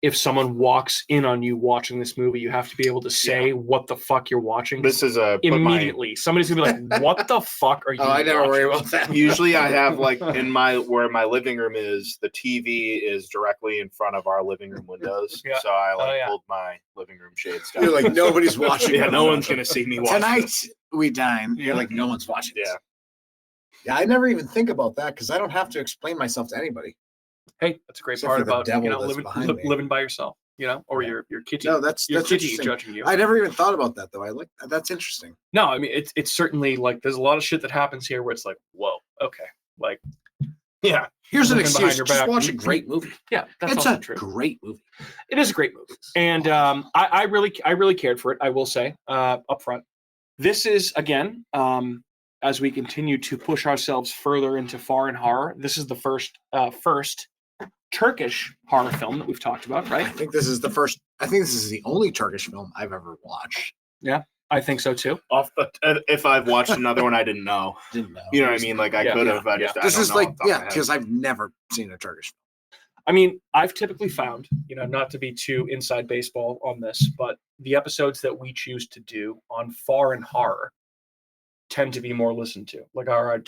If someone walks in on you watching this movie, you have to be able to say what the fuck you're watching. This is a Immediately, somebody's gonna be like, "What the fuck are you?" Oh, I never watching?" worry about that. Usually, I have like where my living room is. The TV is directly in front of our living room windows, Yeah. so I Oh, yeah. pulled my living room shades down. You're like, nobody's watching. yeah, no one's gonna see me watch Tonight this. we dine. You're Yeah. like, no one's watching. this. Yeah. Yeah, I never even think about that because I don't have to explain myself to anybody. Hey, that's a great Except part for the about devil that's behind me. living by yourself, or Yeah. your kitty. No, that's Your kitty interesting. judging you. I never even thought about that though. I like that's interesting. No, I mean it's certainly like there's a lot of shit that happens here where it's like, whoa, okay, like Yeah, Here's an Looking behind excuse. your Just back. watch a great movie. yeah, that's It's also a true. great movie. It is a great movie, and I really cared for it. I will say up front, this is again as we continue to push ourselves further into foreign horror. This is the first Turkish horror film that we've talked about, I right? think this is the first. I think this is the only Turkish film I've ever watched. I think so too. if I've watched another one, I didn't know. Didn't know. You know what I mean? Like I Yeah, could yeah, have. I yeah. just, I This don't is know like off the top of my head. because I've never seen a Turkish film. I mean, I've typically found, not to be too inside baseball on this, but the episodes that we choose to do on foreign horror tend to be more listened to. Like our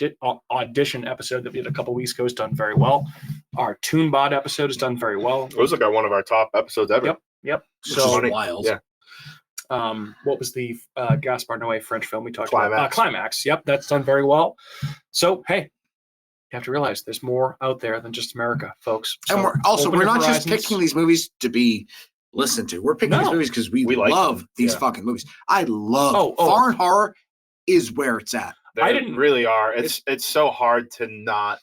audition episode that we did a couple weeks ago has done very well. Our Toonbot episode has done very well. It was like one of our top episodes ever. Yep. Which So, is wild. Yeah. what was the Gaspar Noé French film we talked Climax. about? Climax. Yep, that's done very well. So, hey, have to realize there's more out there than just America, folks. And So we're also open we're your not just horizons. picking these movies to be listened to. We're picking these No. movies because we like love them. these Yeah. fucking movies. I love Oh. foreign horror is where it's at. They I didn't- really are. It's so hard to not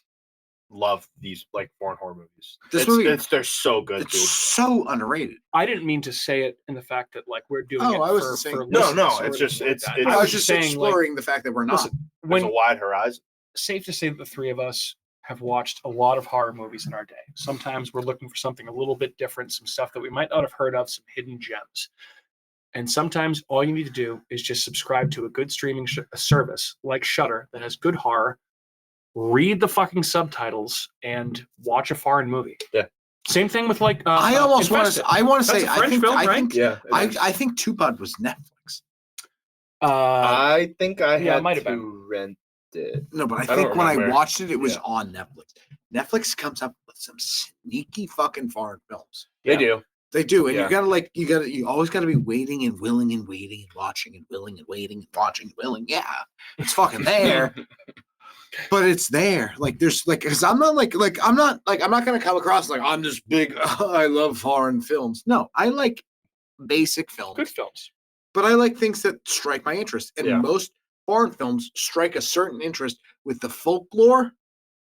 love these like foreign horror movies. This movie- they're so good, It's dude. so underrated. I didn't mean to say it in the fact that like we're doing Oh, it I wasn't for saying- No, listens no, or it's anything just- like it's- that. it's- I was just just saying, like, exploring the fact that we're not. listen, There's when a wide horizon. safe to say that the three of us have watched a lot of horror movies in our day. Sometimes we're looking for something a little bit different, some stuff that we might not have heard of, some hidden gems. And sometimes all you need to do is just subscribe to a good streaming service like Shudder that has good horror, read the fucking subtitles, and watch a foreign movie. Yeah. Same thing with like I almost want Infested. to. I want to That's say. a French film, right? Yeah. I think Tupad was Netflix. I think I yeah, it had might have to been. rent it. No, but I don't think when I remember. watched it, it was Yeah. on Netflix. Netflix comes up with some sneaky fucking foreign films. They Yeah. do. They do, and Yeah. you always gotta be waiting and willing and waiting and watching and willing and waiting and watching and willing. Yeah, it's fucking there, but it's there. Like there's like, because I'm not I'm not gonna come across like I'm this big. I love foreign films. No, I like basic films, Good films. but I like things that strike my interest. And Yeah. most foreign films strike a certain interest with the folklore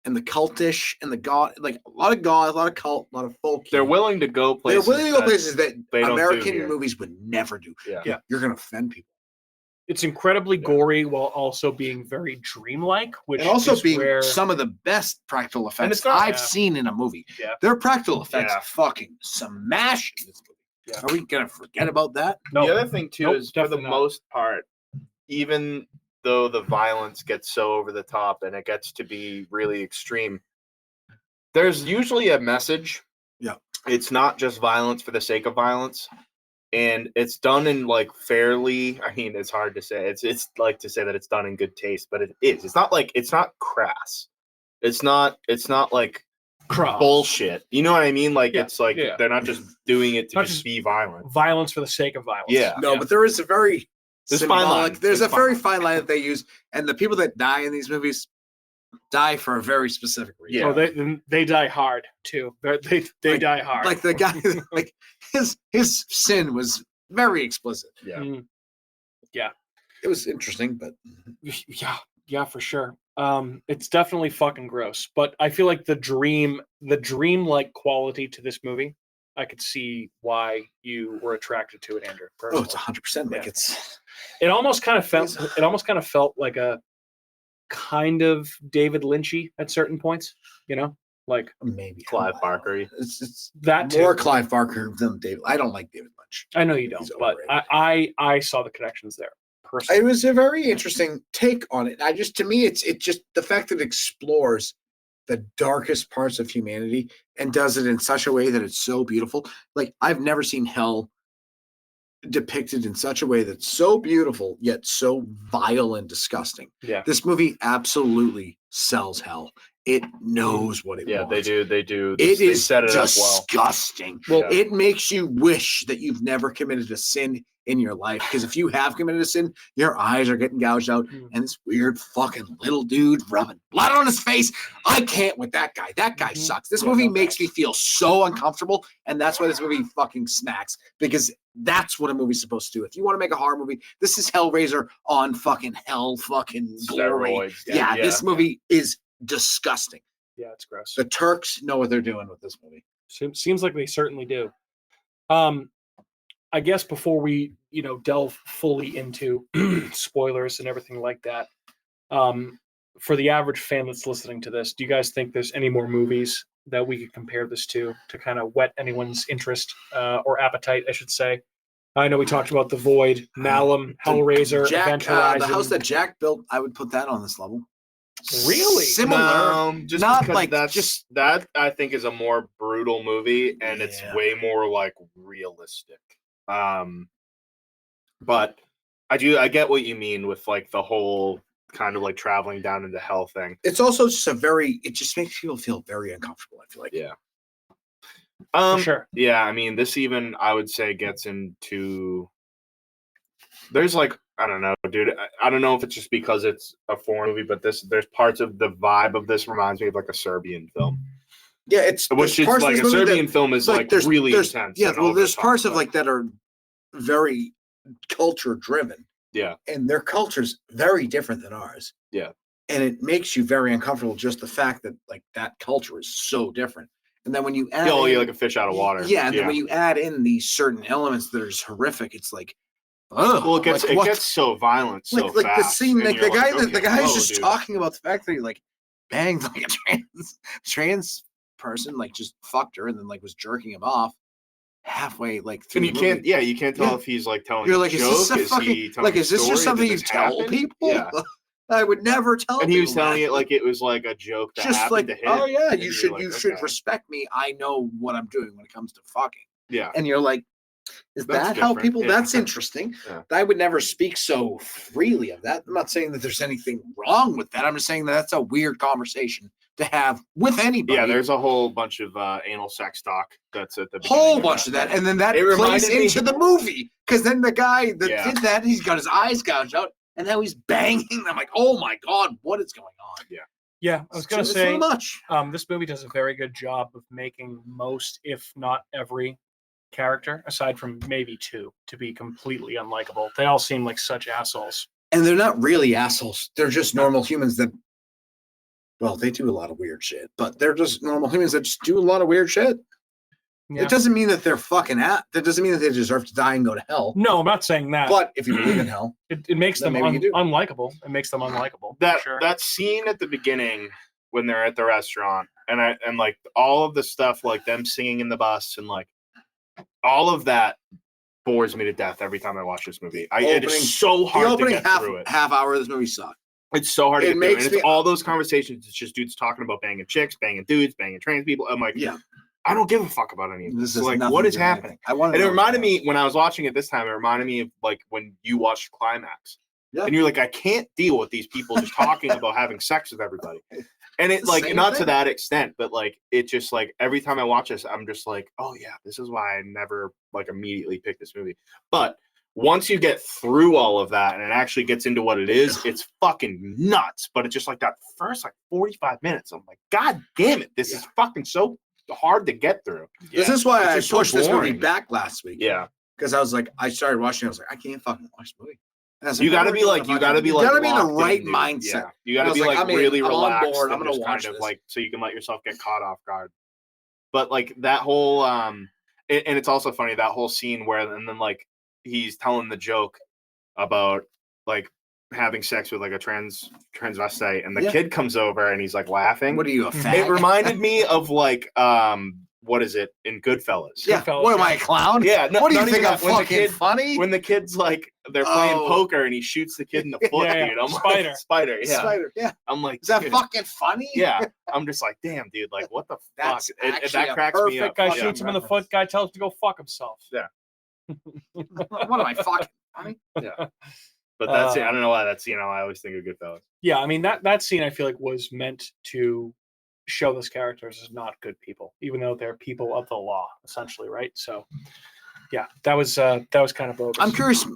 and the cultish and the god, like a lot of cult, a lot of folk. They're willing to go places. They're willing to go that- places that they don't do American here. movies would never do. Yeah. Yeah. You're gonna offend people, It's incredibly gory while also being very dreamlike, which and also is being where some of the best practical effects it's not- I've yeah. seen in a movie. Yeah. Their practical effects Yeah. fucking smash in this movie. Yeah. Are we gonna forget about that? no, The other thing too Nope, is for the definitely not. most part, even though the violence gets so over the top and it gets to be really extreme, there's usually a message. Yeah. It's not just violence for the sake of violence. And it's done in like fairly, I mean, it's hard to say. It's like to say that it's done in good taste, but it is. It's not like it's not crass. It's not like Cross. bullshit. You know what I mean? Like Yeah, it's like yeah. they're not just doing it to Not just just- be violent. Violence for the sake of violence. Yeah. No, but there is a very There's a fine symbolic. line. There's There's a a very fine fine line that they use, and the people that die in these movies die for a very specific reason. Yeah. Oh, they die hard too. They Like- die hard. Like the guy, like his sin was very explicit. Yeah. Mm, It was interesting, but yeah, for sure. It's definitely fucking gross, but I feel like the dream-like quality to this movie, I could see why you were attracted to it, Andrew. oh, it's personally. 100%. Like Yeah. it's It almost kind of felt like a kind of David Lynchy at certain points, you know, like maybe Clive Barker. It's that more too. Clive Barker than David. I don't like David Lynch. I know you don't, He's but overrated. I saw the connections there personally. It was a very interesting take on it. To me, it's just the fact that it explores the darkest parts of humanity and does it in such a way that it's so beautiful. Like I've never seen hell depicted in such a way that's so beautiful yet so vile and disgusting. Yeah. This movie absolutely sells hell. It knows what it Yeah, wants. they do. It They is set it up well. disgusting. Well, Well, it makes you wish that you've never committed a sin in your life. Because if you have committed a sin, your eyes are getting gouged out, Mm. and this weird fucking little dude rubbing blood on his face. I can't with that guy. That guy Mhm. sucks. This Yeah, movie no makes thanks. me feel so uncomfortable, and that's why this movie fucking smacks. Because that's what a movie's supposed to do. If you want to make a horror movie, this is Hellraiser on fucking hell fucking glory. Steroids. Yeah, this movie is disgusting. Yeah, it's gross. The Turks know what they're doing with this movie. Seems like they certainly do. I guess before we, delve fully into spoilers and everything like that, for the average fan that's listening to this, do you guys think there's any more movies that we could compare this to kind of whet anyone's interest or appetite, I should say? I know we talked about The Void, Malum, Hellraiser, Event The Horizon. house that Jack built, I would put that on this level. Really? Similar. No, just not because like that's just that I think is a more brutal movie and it's Yeah. way more like realistic. But I get what you mean with like the whole kind of like traveling down into hell thing. it's also just it just makes people feel very uncomfortable. I feel like. Yeah. For sure. Yeah, I mean, this even I would say gets into. There's like I don't know, dude. I don't know if it's just because it's a foreign movie, but there's parts of the vibe of this reminds me of like a Serbian film. Yeah, it's Which is like a Serbian film is like really intense. Yeah, well, there's parts of but- like that are very culture driven. Yeah. And their culture's very different than ours. Yeah. And it makes you very uncomfortable just the fact that like that culture is so different. And then when you add you're in, like a fish out of water. Yeah, and then when you add in these certain elements that are horrific, it's like, oh, well, it gets so violent so like fast. the scene, and like you're the guy, okay, the guy's whoa, just dude. talking about the fact that he like banged like a trans person, like just fucked her and then like was jerking him off halfway like through. And you the can't, movie. yeah, you can't tell if he's like telling You're a like, joke. is this a fucking he telling like? Is this story? just something Did you this tell happen? people? Yeah. I would never tell. And he was people telling that. it like it was like a joke that just happened like, to him. oh yeah, And you you're should like, you should okay. respect me. I know what I'm doing when it comes to fucking. Yeah. And you're like, is That's that how different. people? Yeah. That's interesting. Yeah. I would never speak so freely of that. I'm not saying that there's anything wrong with that. I'm just saying that that's a weird conversation to have with anybody. Yeah, there's a whole bunch of anal sex talk that's at the beginning whole bunch of that, and then that It plays reminded me- into the movie because then the guy that Yeah. did that, he's got his eyes gouged out, and now he's banging. I'm like, oh my god, what is going on? Yeah, I was gonna It's say too much. this movie does a very good job of making most, if not every, character, aside from maybe two, to be completely unlikable. They all seem like such assholes. And they're not really assholes. They're just normal humans that, well, they do a lot of weird shit, but they're just normal humans that just do a lot of weird shit. Yeah. It doesn't mean that they're fucking that doesn't mean that they deserve to die and go to hell. No, I'm not saying that. But if you believe in hell, it makes then them maybe you do. unlikable. It makes them unlikable. that for sure. that scene at the beginning when they're at the restaurant and like all of the stuff like them singing in the bus and like all of that bores me to death every time I watch this movie. It Opening- is so the hard to opening get through it. half hour of this movie sucked. It's so hard to it get through. makes And it's me- all those conversations. It's just dudes talking about banging chicks, banging dudes, banging trans people. I'm like, Yeah. I don't give a fuck about any of this. This is Like, nothing what to is do with happening? anything. I wanted And to it know reminded what me when I was watching it this time. It reminded me of like when you watched Climax, Yeah. and you're like, I can't deal with these people just talking about having sex with everybody. And it It's the like same not to thing. that extent, but like it just like every time I watch this, I'm just like, oh yeah, this is why I never like immediately picked this movie. But once you get through all of that and it actually gets into what it is, it's fucking nuts. But it's just like that first like 45 minutes. I'm like, God damn it, this is fucking so hard to get through. This is why It's I just so pushed this movie boring. back last week. Yeah. Because I was like, I started watching. I was like, I can't fucking watch the movie. And I was like, You gotta I'm be gonna like, you fucking- gotta be you like, gotta be in the locked right into- mindset. Yeah. You And I gotta was be like, like I'm in, really I'm on relaxed board, I'm and gonna just kind watch of this. like, so you can let yourself get caught off guard. But like that whole, and it's also funny that whole scene where, and then like he's telling the joke about like having sex with like a transvestite, and the Yeah. kid comes over and he's like laughing. What are you, a It fag? reminded me of like, what is it in Goodfellas? Yeah. Goodfellas, What am yeah. I, a clown? Yeah, no, What do you not think? even I'm that. When the fucking kid- funny? When the kid's like they're playing Oh. poker and he shoots the kid in the foot, Yeah, dude. I'm Spider. like, Spider, yeah. Spider. Yeah. I'm like, Is that dude, fucking funny? yeah. I'm just like, damn, dude. Like, what the fuck? That's actually That a cracks me up. Guy fucking Yeah. shoots him in the reference. foot. Guy tells him to go fuck himself. What am I fucking funny? But that's it. I don't know why that's, I always think of Goodfellas. Yeah, I mean that scene I feel like was meant to show those characters as not good people, even though they're people of the law, essentially, right? So, yeah, that was kind of bogus. I'm curious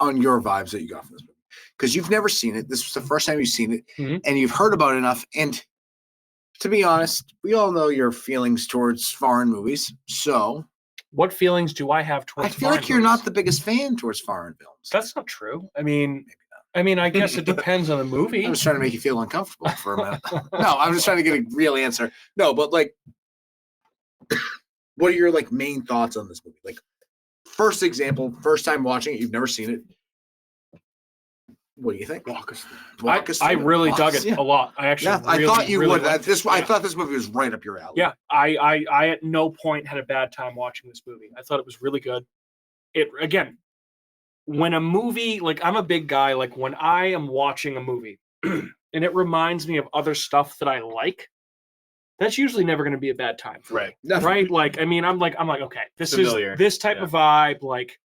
on your vibes that you got from this movie because you've never seen it. This was the first time you've seen it, Mhm. and you've heard about it enough. And to be honest, we all know your feelings towards foreign movies. So What feelings do I have I towards? feel foreign like you're movies? not the biggest fan towards foreign films. That's not true. I mean, I guess it depends on the movie. I'm just trying to make you feel uncomfortable for a minute. No, I'm just trying to get a real answer. No, but like, what are your like main thoughts on this movie? Like, first example, first time watching it, you've never seen it. What do you think? Walk us I through it. really Walk dug us- it yeah. a lot. I actually, Yeah, I really, thought you really would. liked it. I Yeah. thought this movie was right up your alley. Yeah, I at no point had a bad time watching this movie. I thought it was really good. It again, when a movie, like I'm a big guy, like when I am watching a movie and it reminds me of other stuff that I like, that's usually never going to be a bad time for me. Definitely. Right? Like, I mean, I'm like, okay, this Familiar. is this type Yeah. of vibe. Like,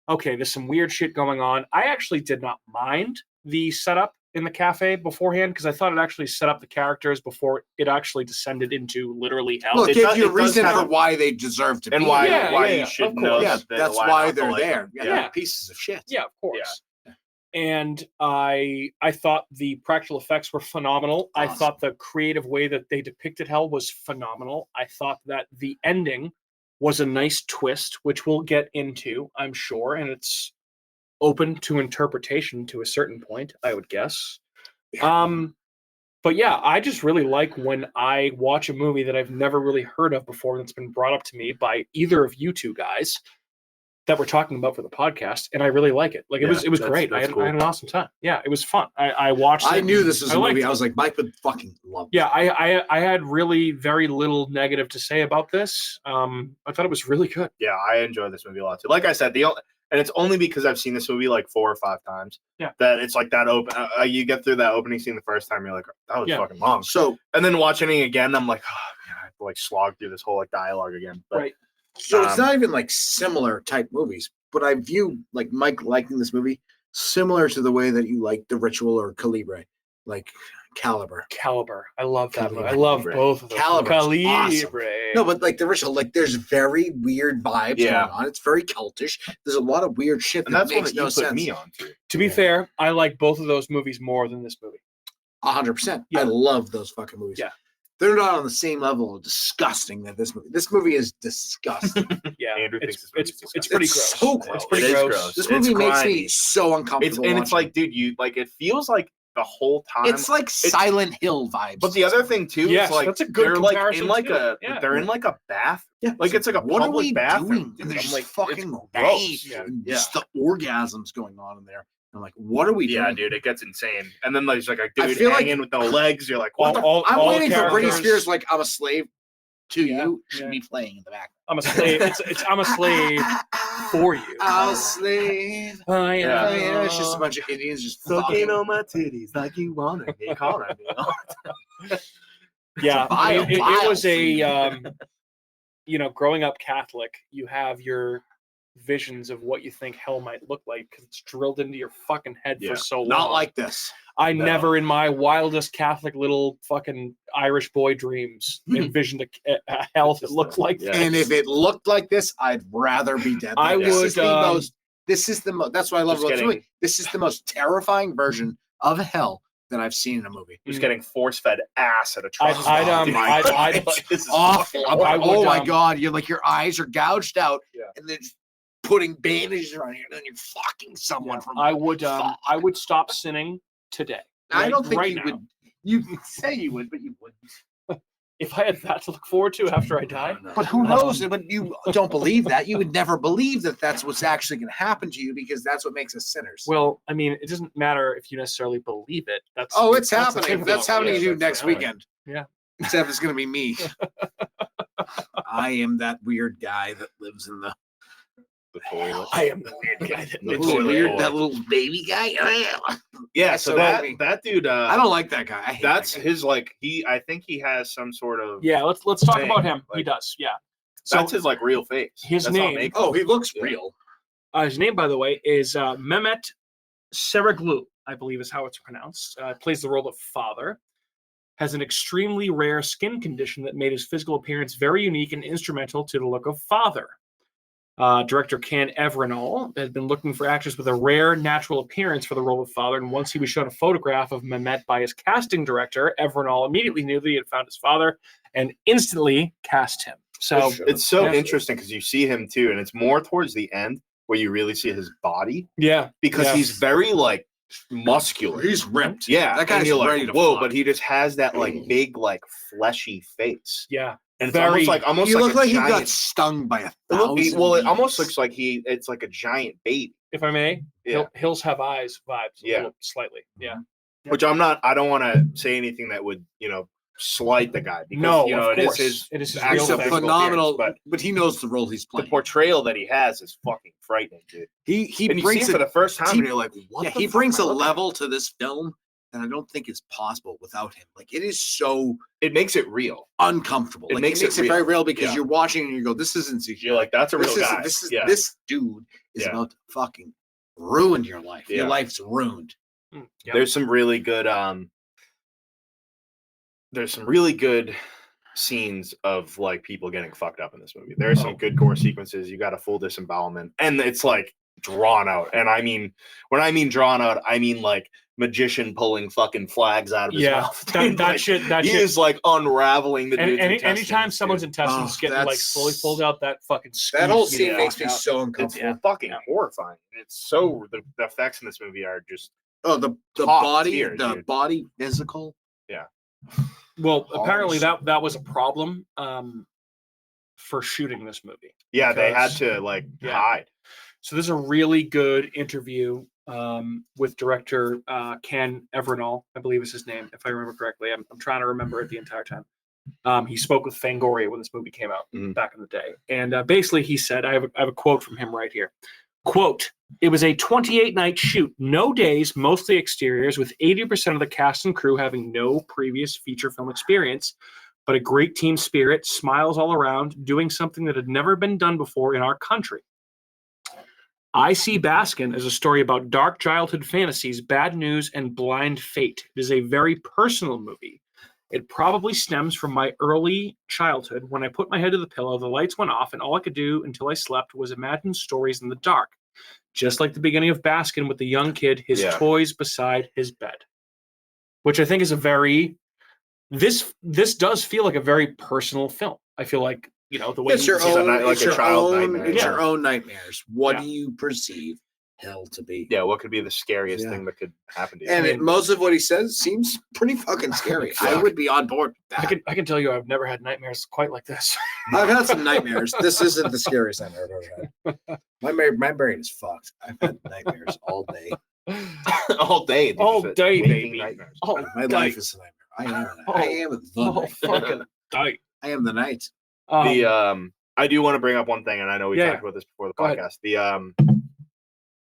okay, there's some weird shit going on. I actually did not mind the setup in the cafe beforehand because I thought it actually set up the characters before it actually descended into literally hell. Well, it It gives does- you a it does reason have for a- why they deserve to And be why there. Yeah, you of should course. know Yeah, that that's why why not to they're like there. them. Yeah, Yeah. they're pieces of shit. Yeah, of course. and I thought the practical effects were phenomenal. I Awesome. thought the creative way that they depicted hell was phenomenal. I thought that the ending was a nice twist, which we'll get into, I'm sure, and it's open to interpretation to a certain point, I would guess. But yeah, I just really like when I watch a movie that I've never really heard of before that's been brought up to me by either of you two guys that we're talking about for the podcast, and I really like it. Like it was great. I had an awesome time. Yeah, it was fun. I watched it. I knew this was a movie. liked I was like, Mike would fucking love it. Yeah, I had really very little negative to say about this. I thought it was really good. Yeah, I enjoyed this movie a lot too. Like I said, and it's only because I've seen this movie like 4 or 5 times. Yeah. That it's like that open. You get through that opening scene the first time, you're like, that was fucking long. So, And then watching it again, I'm like, oh man, I have to like slog through this whole like dialogue again. But Right. so it's not even like similar type movies, but I view like Mike liking this movie similar to the way that you like The Ritual or Calibre, like Caliber. I love that movie. I Calibre. love both of those. Caliber's awesome. Calibre. No, but like The Ritual, like there's very weird vibes Yeah. going on. It's very cultish. There's a lot of weird shit and that that's what makes you no put sense. me on to. To be fair, I like both of those movies more than this movie. 100%. Yeah. I love those fucking movies. Yeah. They're not on the same level of disgusting that this movie. This movie is disgusting. Yeah, Andrew thinks this movie's it's pretty It's gross. so gross. It's pretty It is gross. gross. This It's movie makes grimy. me so uncomfortable. It's watching like, dude, you like it feels like the whole time. it's like Silent Hill vibes. But the other thing too Yes, is like that's a good they're like comparison in like too. Yeah. they're in like a bath. yeah, Like it's like a what are public we bathroom. doing? dude. And there's I'm just like, fucking it's rain gross. Yeah. and Yeah. just the orgasms going on in there. I'm like, what are we doing? Yeah, dude, it gets insane. And then there's like a I dude feel like- hanging with no legs. You're like, what the I'm all waiting for Britney characters- Spears like I'm a slave to Yeah, you should yeah. be playing in the back. I'm a slave. I'm a slave for you. I'm a slave. I Yeah. Oh, yeah, it's just a bunch of Indians just fucking. on my titties like you wanna be calling me. Yeah, I mean, Vile it was a scene. growing up Catholic, you have your visions of what you think hell might look like because it's drilled into your fucking head Yeah. for so long. Not like this. I No. never, in my wildest Catholic little fucking Irish boy dreams, envisioned a hell that looked like Yeah. this. And if it looked like this, I'd rather be dead. I This would, is the most. This is the most. That's what I love Just about this movie. kidding. This is the most terrifying version of hell that I've seen in a movie. Just getting force fed ass at a I'd, truck. I'd, This is Awful. fucking I would, Oh my um, god! You're like your eyes are gouged out, Yeah. and then just putting bandages around here, and then you're fucking someone from. I would stop sinning today. I don't think right you now. would. You say you would, but you wouldn't. If I had that to look forward to after I die. But who knows? But you don't believe that. You would never believe that that's what's actually going to happen to you because that's what makes us sinners. Well, I mean, it doesn't matter if you necessarily believe it. That's Oh, it's that's the happening. thing That's about it. happening to you that's next happening. weekend. Yeah. Except it's going to be me. I am that weird guy that lives in the The toilet. I am the weird guy that The lives little toilet weird, bowl. that little baby guy. Yeah, so So that maybe- that dude I don't like that guy. I hate that's that guy. his like I think he has some sort of Yeah, let's talk thing, about him. He like- does. Yeah. So that's his like real face. his That's not name- makeup. Oh, he looks Yeah. real. his name, by the way, is Mehmet Seraglu, I believe is how it's pronounced. Plays the role of father. Has an extremely rare skin condition that made his physical appearance very unique and instrumental to the look of father. Director Can Evrenol had been looking for actors with a rare natural appearance for the role of father, and once he was shown a photograph of Mehmet by his casting director, Evrenol immediately knew that he had found his father and instantly cast him. So It's so Yeah. interesting because you see him too, and it's more towards the end where you really see his body yeah, because Yeah. he's very like muscular. He's ripped. Yeah, That and guy's you're like, ready to whoa, fuck. but he just has that like big like fleshy face, yeah, and it's Very- almost You like look a like he giant, got stung by a it look- thousand. well, it almost bees. looks like it's like a giant baby. if I may, Yeah. Hills Have Eyes vibes, a Yeah. little slightly. Yeah, Which I don't want to say anything that would slight the guy because No, you know of it is course. his It is his actual He's a real thing. physical phenomenal, appearance, but he knows the role he's the playing. portrayal that he has is fucking frightening, dude. He And you see brings him for a, the first time, he- and you're like, what? yeah, the he fuck brings a am I looking at? level to this film that I don't think is possible without him. Like it is so It makes it real. uncomfortable. It Like, makes it it very real. real because Yeah. you're watching and you go, "This isn't CGI. You're like, that's a real this guy. Is, yeah. This dude is Yeah. about to fucking ruin your life. Your Yeah. life's ruined." Yeah. There's some really good scenes of like people getting fucked up in this movie. There's some good gore sequences. You got a full disembowelment, and it's like drawn out. And I mean, when I mean drawn out, I mean like magician pulling fucking flags out of his mouth. That shit is like unraveling the dude's intestines. Anytime someone's intestines getting like slowly pulled out, that fucking that whole scene makes me so It's uncomfortable. fucking horrifying. It's so the effects in this movie are just the body, tier, the body physical. Yeah. Well, apparently that was a problem for shooting this movie. Yeah, they had to like hide. So this is a really good interview with director Can Evrenol, I believe is his name, if I remember correctly. I'm trying to remember it the entire time. He spoke with Fangoria when this movie came out back in the day. And basically he said, I have a quote from him right here. Quote, "It was a 28-night shoot, no days, mostly exteriors, with 80% of the cast and crew having no previous feature film experience, but a great team spirit, smiles all around, doing something that had never been done before in our country. I see Baskin as a story about dark childhood fantasies, bad news, and blind fate. It is a very personal movie. It probably stems from my early childhood. When I put my head to the pillow, the lights went off, and all I could do until I slept was imagine stories in the dark. Just like the beginning of Baskin with the young kid, his toys beside his bed." Which I think is a very... This does feel like a very personal film. I feel like, you know, the way it's your own nightmares. What Yeah. do you perceive hell to be? Yeah, what could be the scariest thing that could happen to you? And most of what he says seems pretty fucking scary. I would be on board with that. I can tell you I've never had nightmares quite like this. I've had some nightmares. This isn't the scariest nightmare I've ever had. My brain is fucked. I've had nightmares all day. all day, baby. Nightmares. My life is a nightmare. I am the night. Fucking night. I am the night. I do want to bring up one thing, and I know we talked about this before the podcast.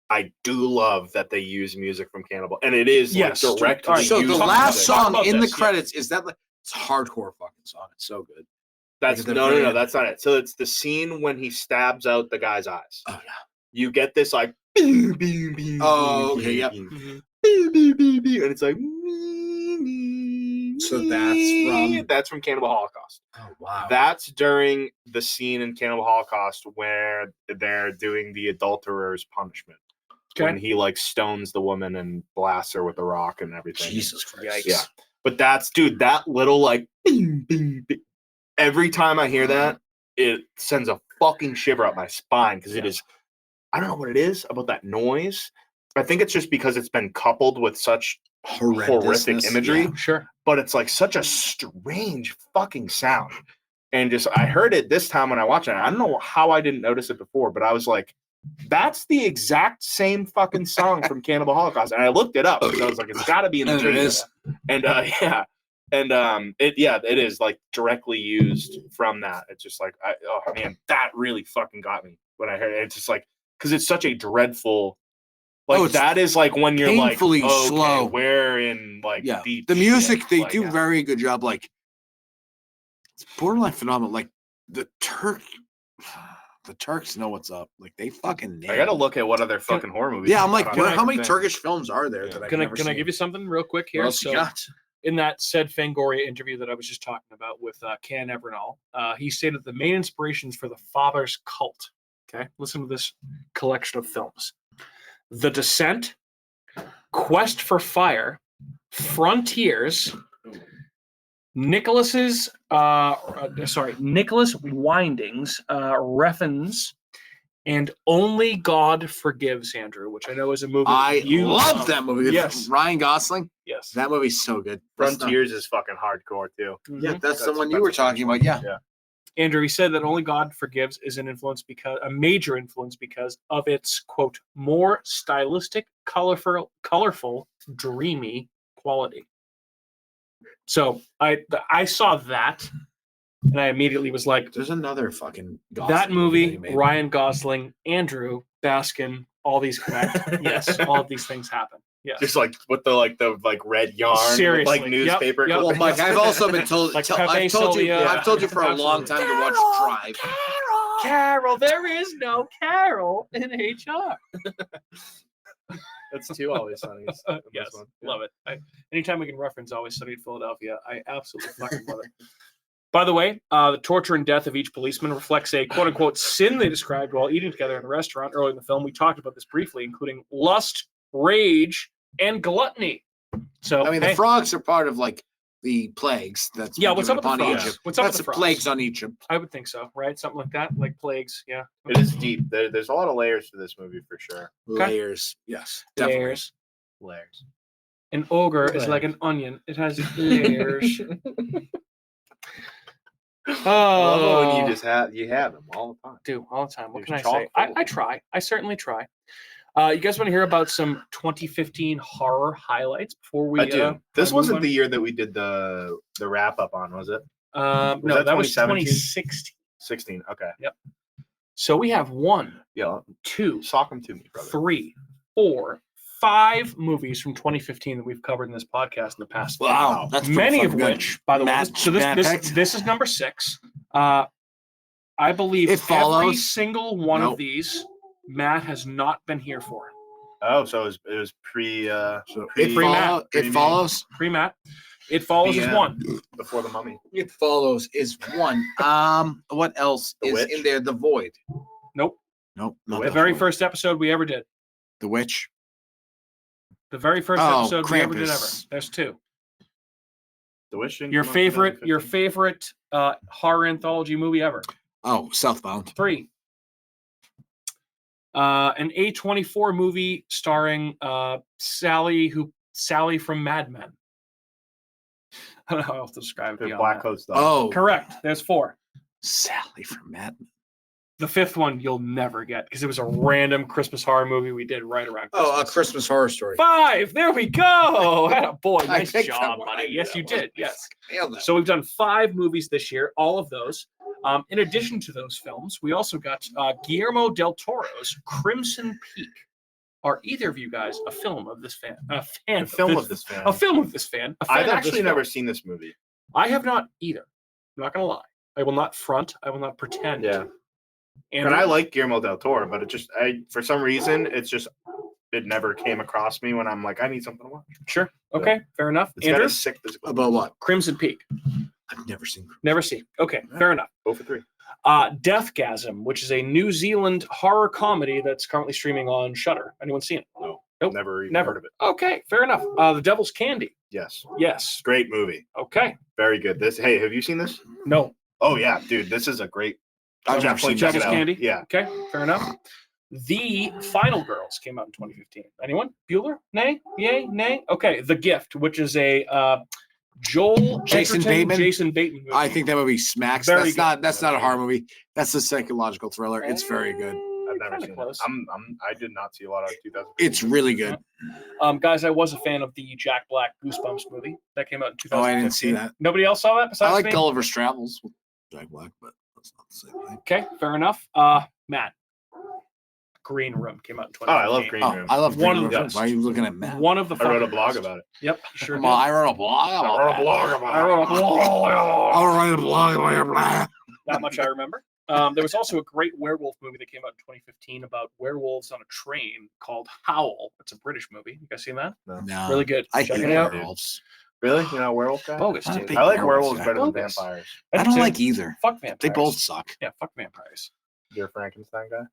I do love that they use music from Cannibal, and it is like directly So used the last music. song in the credits is that it's a hardcore fucking song. It's so good. That's no, that's not it. So it's the scene when he stabs out the guy's eyes. Oh yeah. You get this like oh okay, yep. And it's like so that's from Cannibal Holocaust. Oh wow. That's during the scene in Cannibal Holocaust where they're doing the adulterer's punishment. Okay. When he like stones the woman and blasts her with a rock and everything. Jesus Christ. Yeah. But that's that little like every time I hear that, it sends a fucking shiver up my spine because it is, I don't know what it is about that noise. I think it's just because it's been coupled with such horrific imagery. Yeah, sure. But it's like such a strange fucking sound. And just, I heard it this time when I watched it. I don't know how I didn't notice it before, but I was like, that's the exact same fucking song from Cannibal Holocaust. And I looked it up because I was like, it's got to be in the trailer. And yeah. And it is like directly used from that. It's just like, oh man, that really fucking got me when I heard it. It's just like, because it's such a dreadful, like that is like when you're like, painfully slow. We're in like deep the music shit. they like, do very good job. Like it's borderline phenomenal. Like the Turks know what's up. Like they fucking nail. I gotta look at what other fucking horror movies. Yeah, I'm like, how many Turkish films are there that Can I give you something real quick here? So in that said Fangoria interview that I was just talking about with Can Evrenol, he stated the main inspirations for the Father's Cult. Okay, listen to this collection of films: The Descent, Quest for Fire, Frontiers, Nicholas Windings, Refns, and Only God Forgives, Andrew, which I know is a movie. I love that movie. Yes. Ryan Gosling. Yes. That movie's so good. Frontiers is fucking hardcore too. Yeah, that's the one you were talking about. Yeah. Andrew, he said that Only God Forgives is a major influence because of its, quote, more stylistic, colorful, dreamy quality. So I saw that, and I immediately was like, "There's another fucking that movie." Ryan Gosling, Andrew Baskin, all these connect. Yes, all of these things happen. Yes. Just like with the red yarn, seriously, like newspaper. Yep. Well, Mike, I've also been told. Like I've told you for a long time to watch Drive. Carol, there is no Carol in HR. That's two Always Sunnies. Yes, love it. Anytime we can reference Always Sunny in Philadelphia, I absolutely fucking love it. By the way, the torture and death of each policeman reflects a quote-unquote sin they described while eating together in a restaurant earlier in the film. We talked about this briefly, including lust, rage, and gluttony. So, I mean, the frogs are part of like the plagues. That's Yeah, what's up with the upon frogs? Egypt. What's up That's with the the frogs? plagues on Egypt. I would think so, right? Something like that, like plagues. Yeah. It is deep. There's a lot of layers to this movie for sure. Okay. Layers, yes, definitely. Layers. Layers. An ogre is like an onion. It has layers. I love it when you have them all the time. Do all the time. What There's can I say? chock full. I try. I certainly try. You guys want to hear about some 2015 horror highlights before we? I do. This move wasn't on? the year that we did the wrap up on, was it? No, that that was 2017? 2016. 16. Okay. So we have 1, Yeah. 2, Sock them to me, brother. 3, 4, 5 movies from 2015 that we've covered in this podcast in the past. Wow, that's pretty Many of fucking good. which, by the way, Matt- so Matt this picked. this is number 6. I believe It every follows. single one Nope. of these Matt has not been here for. Oh, so it was pre So Pre-Matt. it follows. Pre-Matt. It follows as BM. 1. before the Mummy. It follows is 1. What else The is Witch? in there? The Void. Nope. Nope. The not The Witch? very Void. first episode we ever did. The Witch. The very first Oh, episode we ever did ever. Krampus. There's 2. The Witch. didn't Your come out in favorite 2015? horror anthology movie ever. Oh, Southbound. 3. An A24 movie starring Sally from Mad Men. I don't know how else to describe it. The beyond Black that. Coat stuff. Oh, Correct. There's 4. Sally from Mad Men. The 5th one you'll never get because it was a random Christmas horror movie we did right around Christmas. Oh, A Christmas Horror Story. 5. There we go. Boy, I nice picked that job, one. I buddy. knew Yes, that you one. did. Yes. Nailed that. So we've done 5 movies this year, all of those. In addition to those films, we also got Guillermo del Toro's Crimson Peak. Are either of you guys a film of this fan? A fan A film of of this fan. A film of this fan. A fan I've of this actually film. never seen this movie. I have not either. I'm not gonna lie. I will not front. I will not pretend. Yeah. And And I like Guillermo del Toro, but for some reason, it never came across me when I'm like, I need something to watch. sure. Okay. Fair enough. It's got Andrew, a sick physical. About what? Crimson Peak. I've never seen. Never seen. Okay. Fair enough. 0 for 3. Deathgasm, which is a New Zealand horror comedy that's currently streaming on Shudder. Anyone seen it? No. Nope. Never even Never. heard of it. Okay. Fair enough. The Devil's Candy. Yes. Yes. Great movie. Okay. Very good. Hey, have you seen this? No. Oh yeah, dude, this is a great. I've never Definitely seen check it Devil's out. Candy. Yeah. Okay. Fair enough. The Final Girls came out in 2015. Anyone? Bueller? Nay? Yay? Nay? Okay. The Gift, which is a Jason Bateman? Jason Bateman movie. I think that movie smacks. Very That's good. not a horror movie. That's a psychological thriller. It's very good. I've never Kinda seen close. it. I did not see a lot of 2000. It's really good. Guys, I was a fan of the Jack Black Goosebumps movie that came out in 2015. Oh, I didn't see that. Nobody else saw that besides I like me? Gulliver's Travels with Jack Black, but that's not the same thing. Okay, fair enough. Matt, Green Room came out in 2015. Oh, I love Green Oh, Room. I love One Green of the Room. best. Why are you looking at Matt? One of the I wrote a fucking blog best. about it. Yep, sure Come did. on, I wrote a blog. I wrote a blog I about it. wrote a blog. I'll write a blog about blah. Not much I remember. There was also a great werewolf movie that came out in 2015 about werewolves on a train called Howl. It's a British movie. You guys seen that? No, Really good. I Check hate it out. werewolves. Really? You're not a werewolf guy? Bogus, I'm a dude. big I like werewolf werewolves guy. better than Bogus. vampires. I don't do. like either. Fuck vampires. They both suck. Yeah, fuck vampires. You're a Frankenstein guy?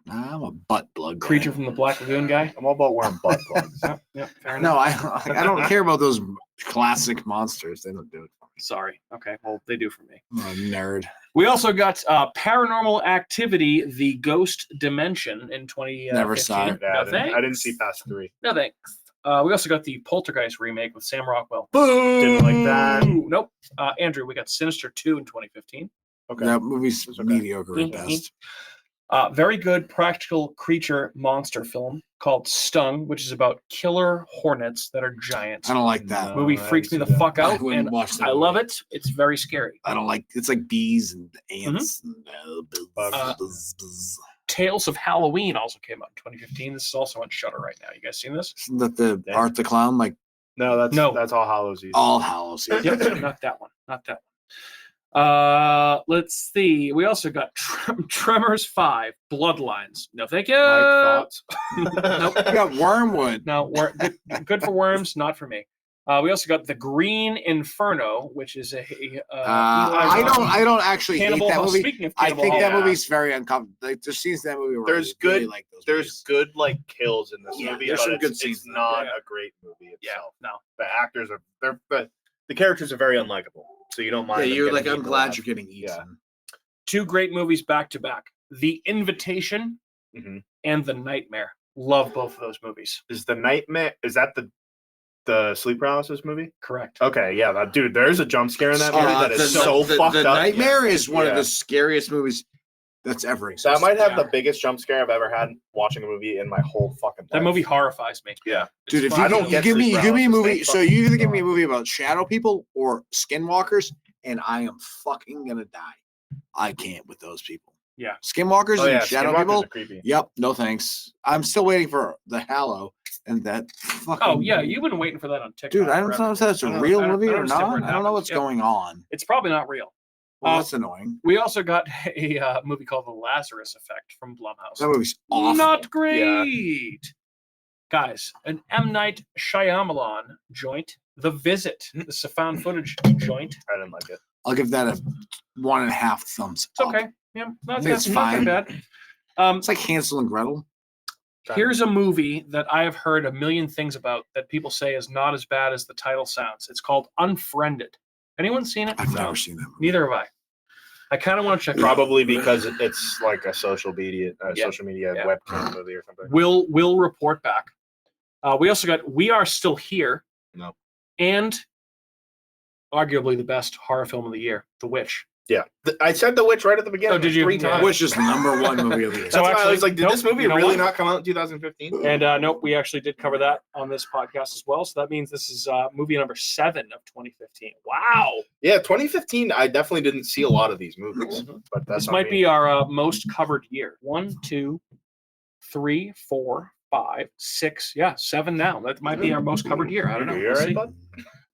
I'm a butt plug guy. Creature from the Black Lagoon guy. I'm all about wearing butt plugs. Yeah, fair enough. No, I don't care about those classic monsters. They don't do it for me. Sorry. Okay. Well, they do for me. I'm a nerd. We also got Paranormal Activity: The Ghost Dimension in 2015. Never saw it. Yeah, No I didn't thanks. see past 3. No thanks. We also got the Poltergeist remake with Sam Rockwell. Boo! Didn't like that. Nope. Andrew, we got Sinister 2 in 2015. Okay. That movie's okay. mediocre at Mhm. best. Very good practical creature monster film called Stung, which is about killer hornets that are giant. I don't like that. Movie I freaks me didn't the see that. fuck I out, wouldn't and watch that I love movie. it. It's very scary. I don't like. It's like bees and ants. And, Bugs. buzz, buzz. Tales of Halloween also came out in 2015. This is also on Shudder right now. You guys seen this? Isn't that the Yeah. Art the Clown? Like No, that's All Hallows Eve. All Hallows. Eve. Yep, not that one. Not that one. Let's see. We also got Tremors 5, Bloodlines. No, thank you. Mike, thoughts? Nope. I got Wormwood. No, good for worms, not for me. We also got The Green Inferno, which is a I don't actually hate Cannibal. that movie. Speaking of I Cannibal think that Holocaust, movie's very uncomfortable. Like, there's scenes in that movie where There's I really good- like those There's movies. good like kills in this Yeah, movie, there's but some good it's scenes in not there. a great movie itself. no. The actors are the characters are very unlikable, so you don't mind. Yeah, them you're getting like, I'm eaten glad alive. you're getting eaten. Yeah. 2 great movies back to back: The Invitation Mhm. and The Nightmare. Love both of those movies. Is the Nightmare? Is that the sleep paralysis movie? Correct. Okay, yeah, dude. There's a jump scare in that movie that is so fucked the up. Nightmare is one of Yeah. the scariest movies that's ever existed. That might have Yeah. the biggest jump scare I've ever had watching a movie in my whole fucking life. That movie horrifies me. Yeah. Dude, if fun. I you, don't you get give me sleep a movie, paralysis, so thank you either give fucking me a movie about shadow people or skinwalkers, and I am fucking gonna die. I can't with those people. Yeah. Skinwalkers Oh yeah, and shadow Skinwalkers people. are creepy. Yep, no thanks. I'm still waiting for the Hallow and that fucking. Oh yeah, you've been waiting for that on TikTok. dude, I don't forever. know if that's I a don't- real I don't- movie I or don't understand not. where it I don't know happens. what's Yep. going on. It's probably not real. Well, that's annoying. We also got a movie called The Lazarus Effect from Blumhouse. That movie's awful. Not great. Guys, an M. Night Shyamalan joint, The Visit. This is a found footage joint. I didn't like it. I'll give that a 1.5 thumbs It's up. okay. Yeah, not It's that fine. bad. It's like Hansel and Gretel. Here's a movie that I have heard a million things about that people say is not as bad as the title sounds. It's called Unfriended. Anyone seen it? I've No. never seen that movie. Neither have I. I kind of want to check it out. Probably because it's like a social media Yeah. yeah. webcam movie or something. We'll report back. We also got We Are Still Here. No. And arguably the best horror film of the year, The Witch. Yeah, I said The Witch right at the beginning. Oh, did you? 3 Yeah. times. Which is the number 1 movie of the year. That's So why I actually- was like, did nope, this movie you know really what? not come out in 2015? And nope, we actually did cover that on this podcast as well. So that means this is movie number 7 of 2015. Wow. Yeah, 2015. I definitely didn't see a lot of these movies, but that's This not might me. be our most covered year. 1, 2, 3, 4, 5, 6. Yeah, 7 now. That might be our most covered year. I don't know. You We'll all right, see. bud?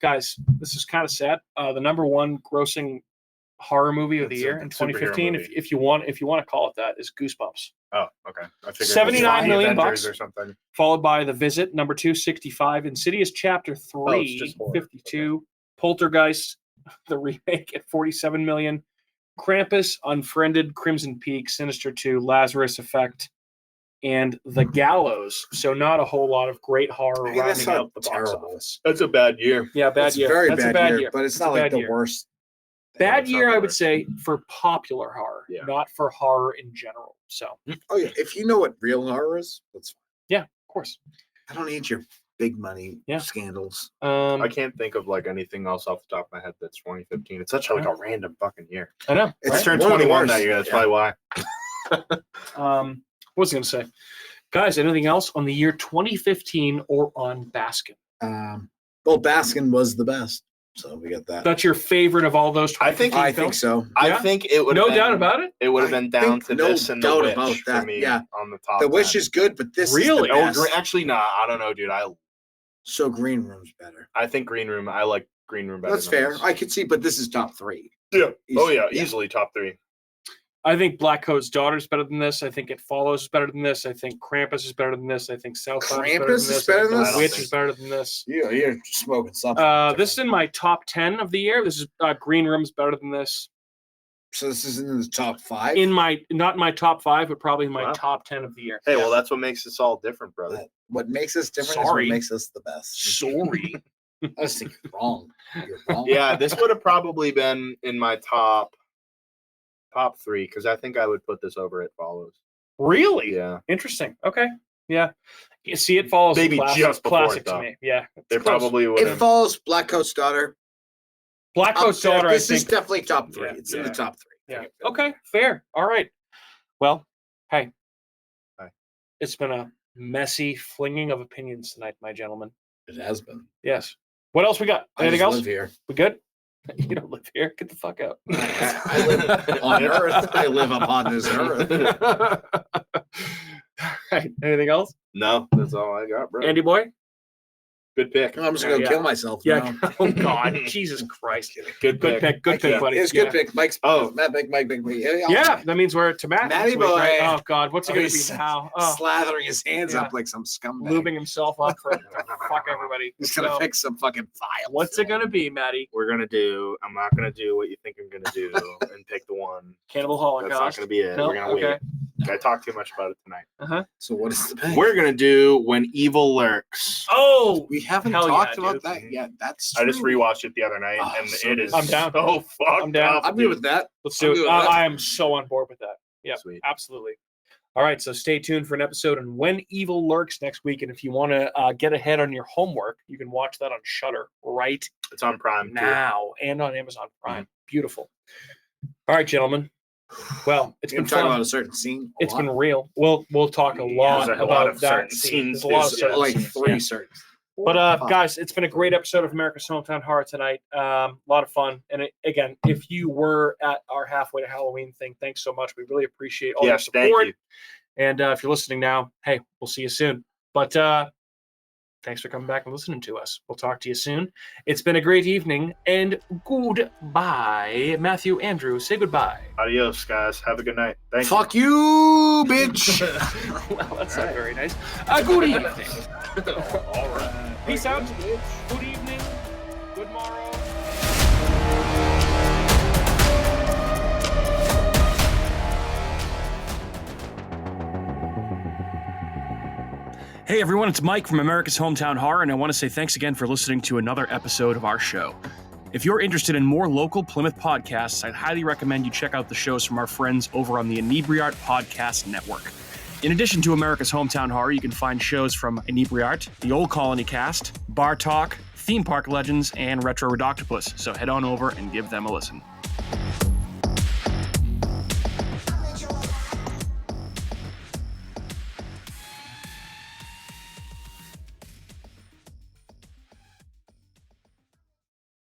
Guys, this is kind of sad. The number 1 grossing horror movie of the It's a year in superhero 2015, movie. if you want to call it that, is Goosebumps. Oh, okay. I figured 79 the million Avengers bucks. or something. Followed by The Visit, number 2, 65. Insidious Chapter 3, just horror. 52. Poltergeist, the remake at 47 million. Krampus, Unfriended, Crimson Peak, Sinister 2, Lazarus Effect, and The Gallows. So not a whole lot of great horror I mean, that's rounding not out the box terrible. office. That's a bad year. Yeah, bad It's year. a very That's bad, a bad year, but it's It's not a like bad the year. worst. Bad it's not year, the I would worst. say, for popular horror, Yeah. not for horror in general. So, Oh yeah, if you know what real horror is, that's fine. yeah, of course. I don't need your big money Yeah. scandals. I can't think of like anything else off the top of my head that's 2015. It's such like a random fucking year. I know. It's I right? turned one of the 21 worst. that year. That's Yeah. probably why. What was I going to say? Guys, anything else on the year 2015 or on Baskin? Well, Baskin was the best, so we got that. That's your favorite of all those 2015 I I think films? so. I Yeah? think it would. No doubt about it. It would have I been down think to no this and The doubt Witch about for that. me. Yeah. On the top. The Witch 10. is good, but this Really? is the Oh, best. actually, nah. I don't know, dude. So Green Room's better. I think Green Room. I like Green Room better. That's than fair. this. I could see, but this is top 3. Yeah. Oh yeah, Yeah. easily top 3. I think Black Coat's Daughter is better than this. I think It Follows is better than this. I think Krampus is better than this. I think Southbound is better than Krampus is this. better I think than The this? Witch is better than this. Yeah, you're smoking something. This is in my top 10 of the year. This is Green Room's better than this. So this is in the top 5. In my not in my top 5, but probably in my Wow. top 10 of the year. Hey, well, that's what makes us all different, brother. What makes us different Sorry. is what makes us the best. Sorry. I just think you're wrong. You're wrong. Yeah, this would have probably been in my top 3 because I think I would put this over It Follows. Really? Yeah, Interesting. Okay. Yeah. You see, It Follows. Maybe classic, just before classic it, to though. me. Yeah. it's they close. probably would It have. Falls, Black Coat's Daughter. Black Coat's Daughter, I This is think. definitely top 3. Yeah, It's in yeah. the top 3. Yeah. Okay. Fair. All right. Well, hey. Hi. It's been a messy flinging of opinions tonight, my gentlemen. It has been. Yes. What else we got? I Anything just else? live here. We good? You don't live here. Get the fuck out. I live on Earth. I live upon this Earth. All right. Anything else? No, that's all I got, bro. Andy boy? Good pick. I'm just gonna Yeah. kill myself. Yeah. now. Oh God, Jesus Christ. Good Good pick. Good pick, buddy. It's a good pick. Mike's. Oh. Matt pick. Mike pick. Yeah, that means we're to Matt. Matty next week, boy. right? Oh God, what's it gonna be He's now? Oh, slathering his hands Yeah. up like some scumbag. lubing himself up for fuck everybody. He's gonna So, pick some fucking file. what's it gonna be, Matty? I'm not gonna do what you think I'm gonna do and pick the one. Cannibal That's not Holocaust. gonna be it. No? We're gonna Okay. wait. I talked too much about it tonight. So what is the pick? We're gonna do When Evil Lurks. Oh, We haven't Hell talked yeah, about dude. that yet. That's I just true. rewatched it the other night, Oh, and so it is I'm down. so fucked I'm down. up, I'm good with that. let's I'm do good it. with that. I am so on board with that. Yeah, Sweet. absolutely. All right, so stay tuned for an episode on When Evil Lurks next week. And if you want to get ahead on your homework, you can watch that on Shudder right It's on Prime too. now and on Amazon Prime. Beautiful. All right, gentlemen. Well, it's We're been talking fun. about a certain scene. It's been real. We'll talk a lot There's a about lot of that certain scene. scenes. There's a lot of There's, certain like scenes, three yeah. certain. But Fuck. guys, it's been a great episode of America's Hometown Horror tonight. A lot of fun. And again, if you were at our halfway to Halloween thing, thanks so much. We really appreciate all your Yes, support. thank you. And if you're listening now, hey, we'll see you soon. But thanks for coming back and listening to us. We'll talk to you soon. It's been a great evening, and goodbye. Matthew, Andrew, say goodbye. Adios, guys. Have a good night. Thank you. Fuck you, bitch. Well, that's not very nice. Good evening. All right. Peace out. Good evening. Good morrow. Hey everyone, it's Mike from America's Hometown Horror, and I want to say thanks again for listening to another episode of our show. If you're interested in more local Plymouth podcasts, I'd highly recommend you check out the shows from our friends over on the Inebriart Podcast Network. In addition to America's Hometown Horror, you can find shows from Inebriart, the Old Colony Cast, Bar Talk, Theme Park Legends, and Retro Redoctopus, so head on over and give them a listen.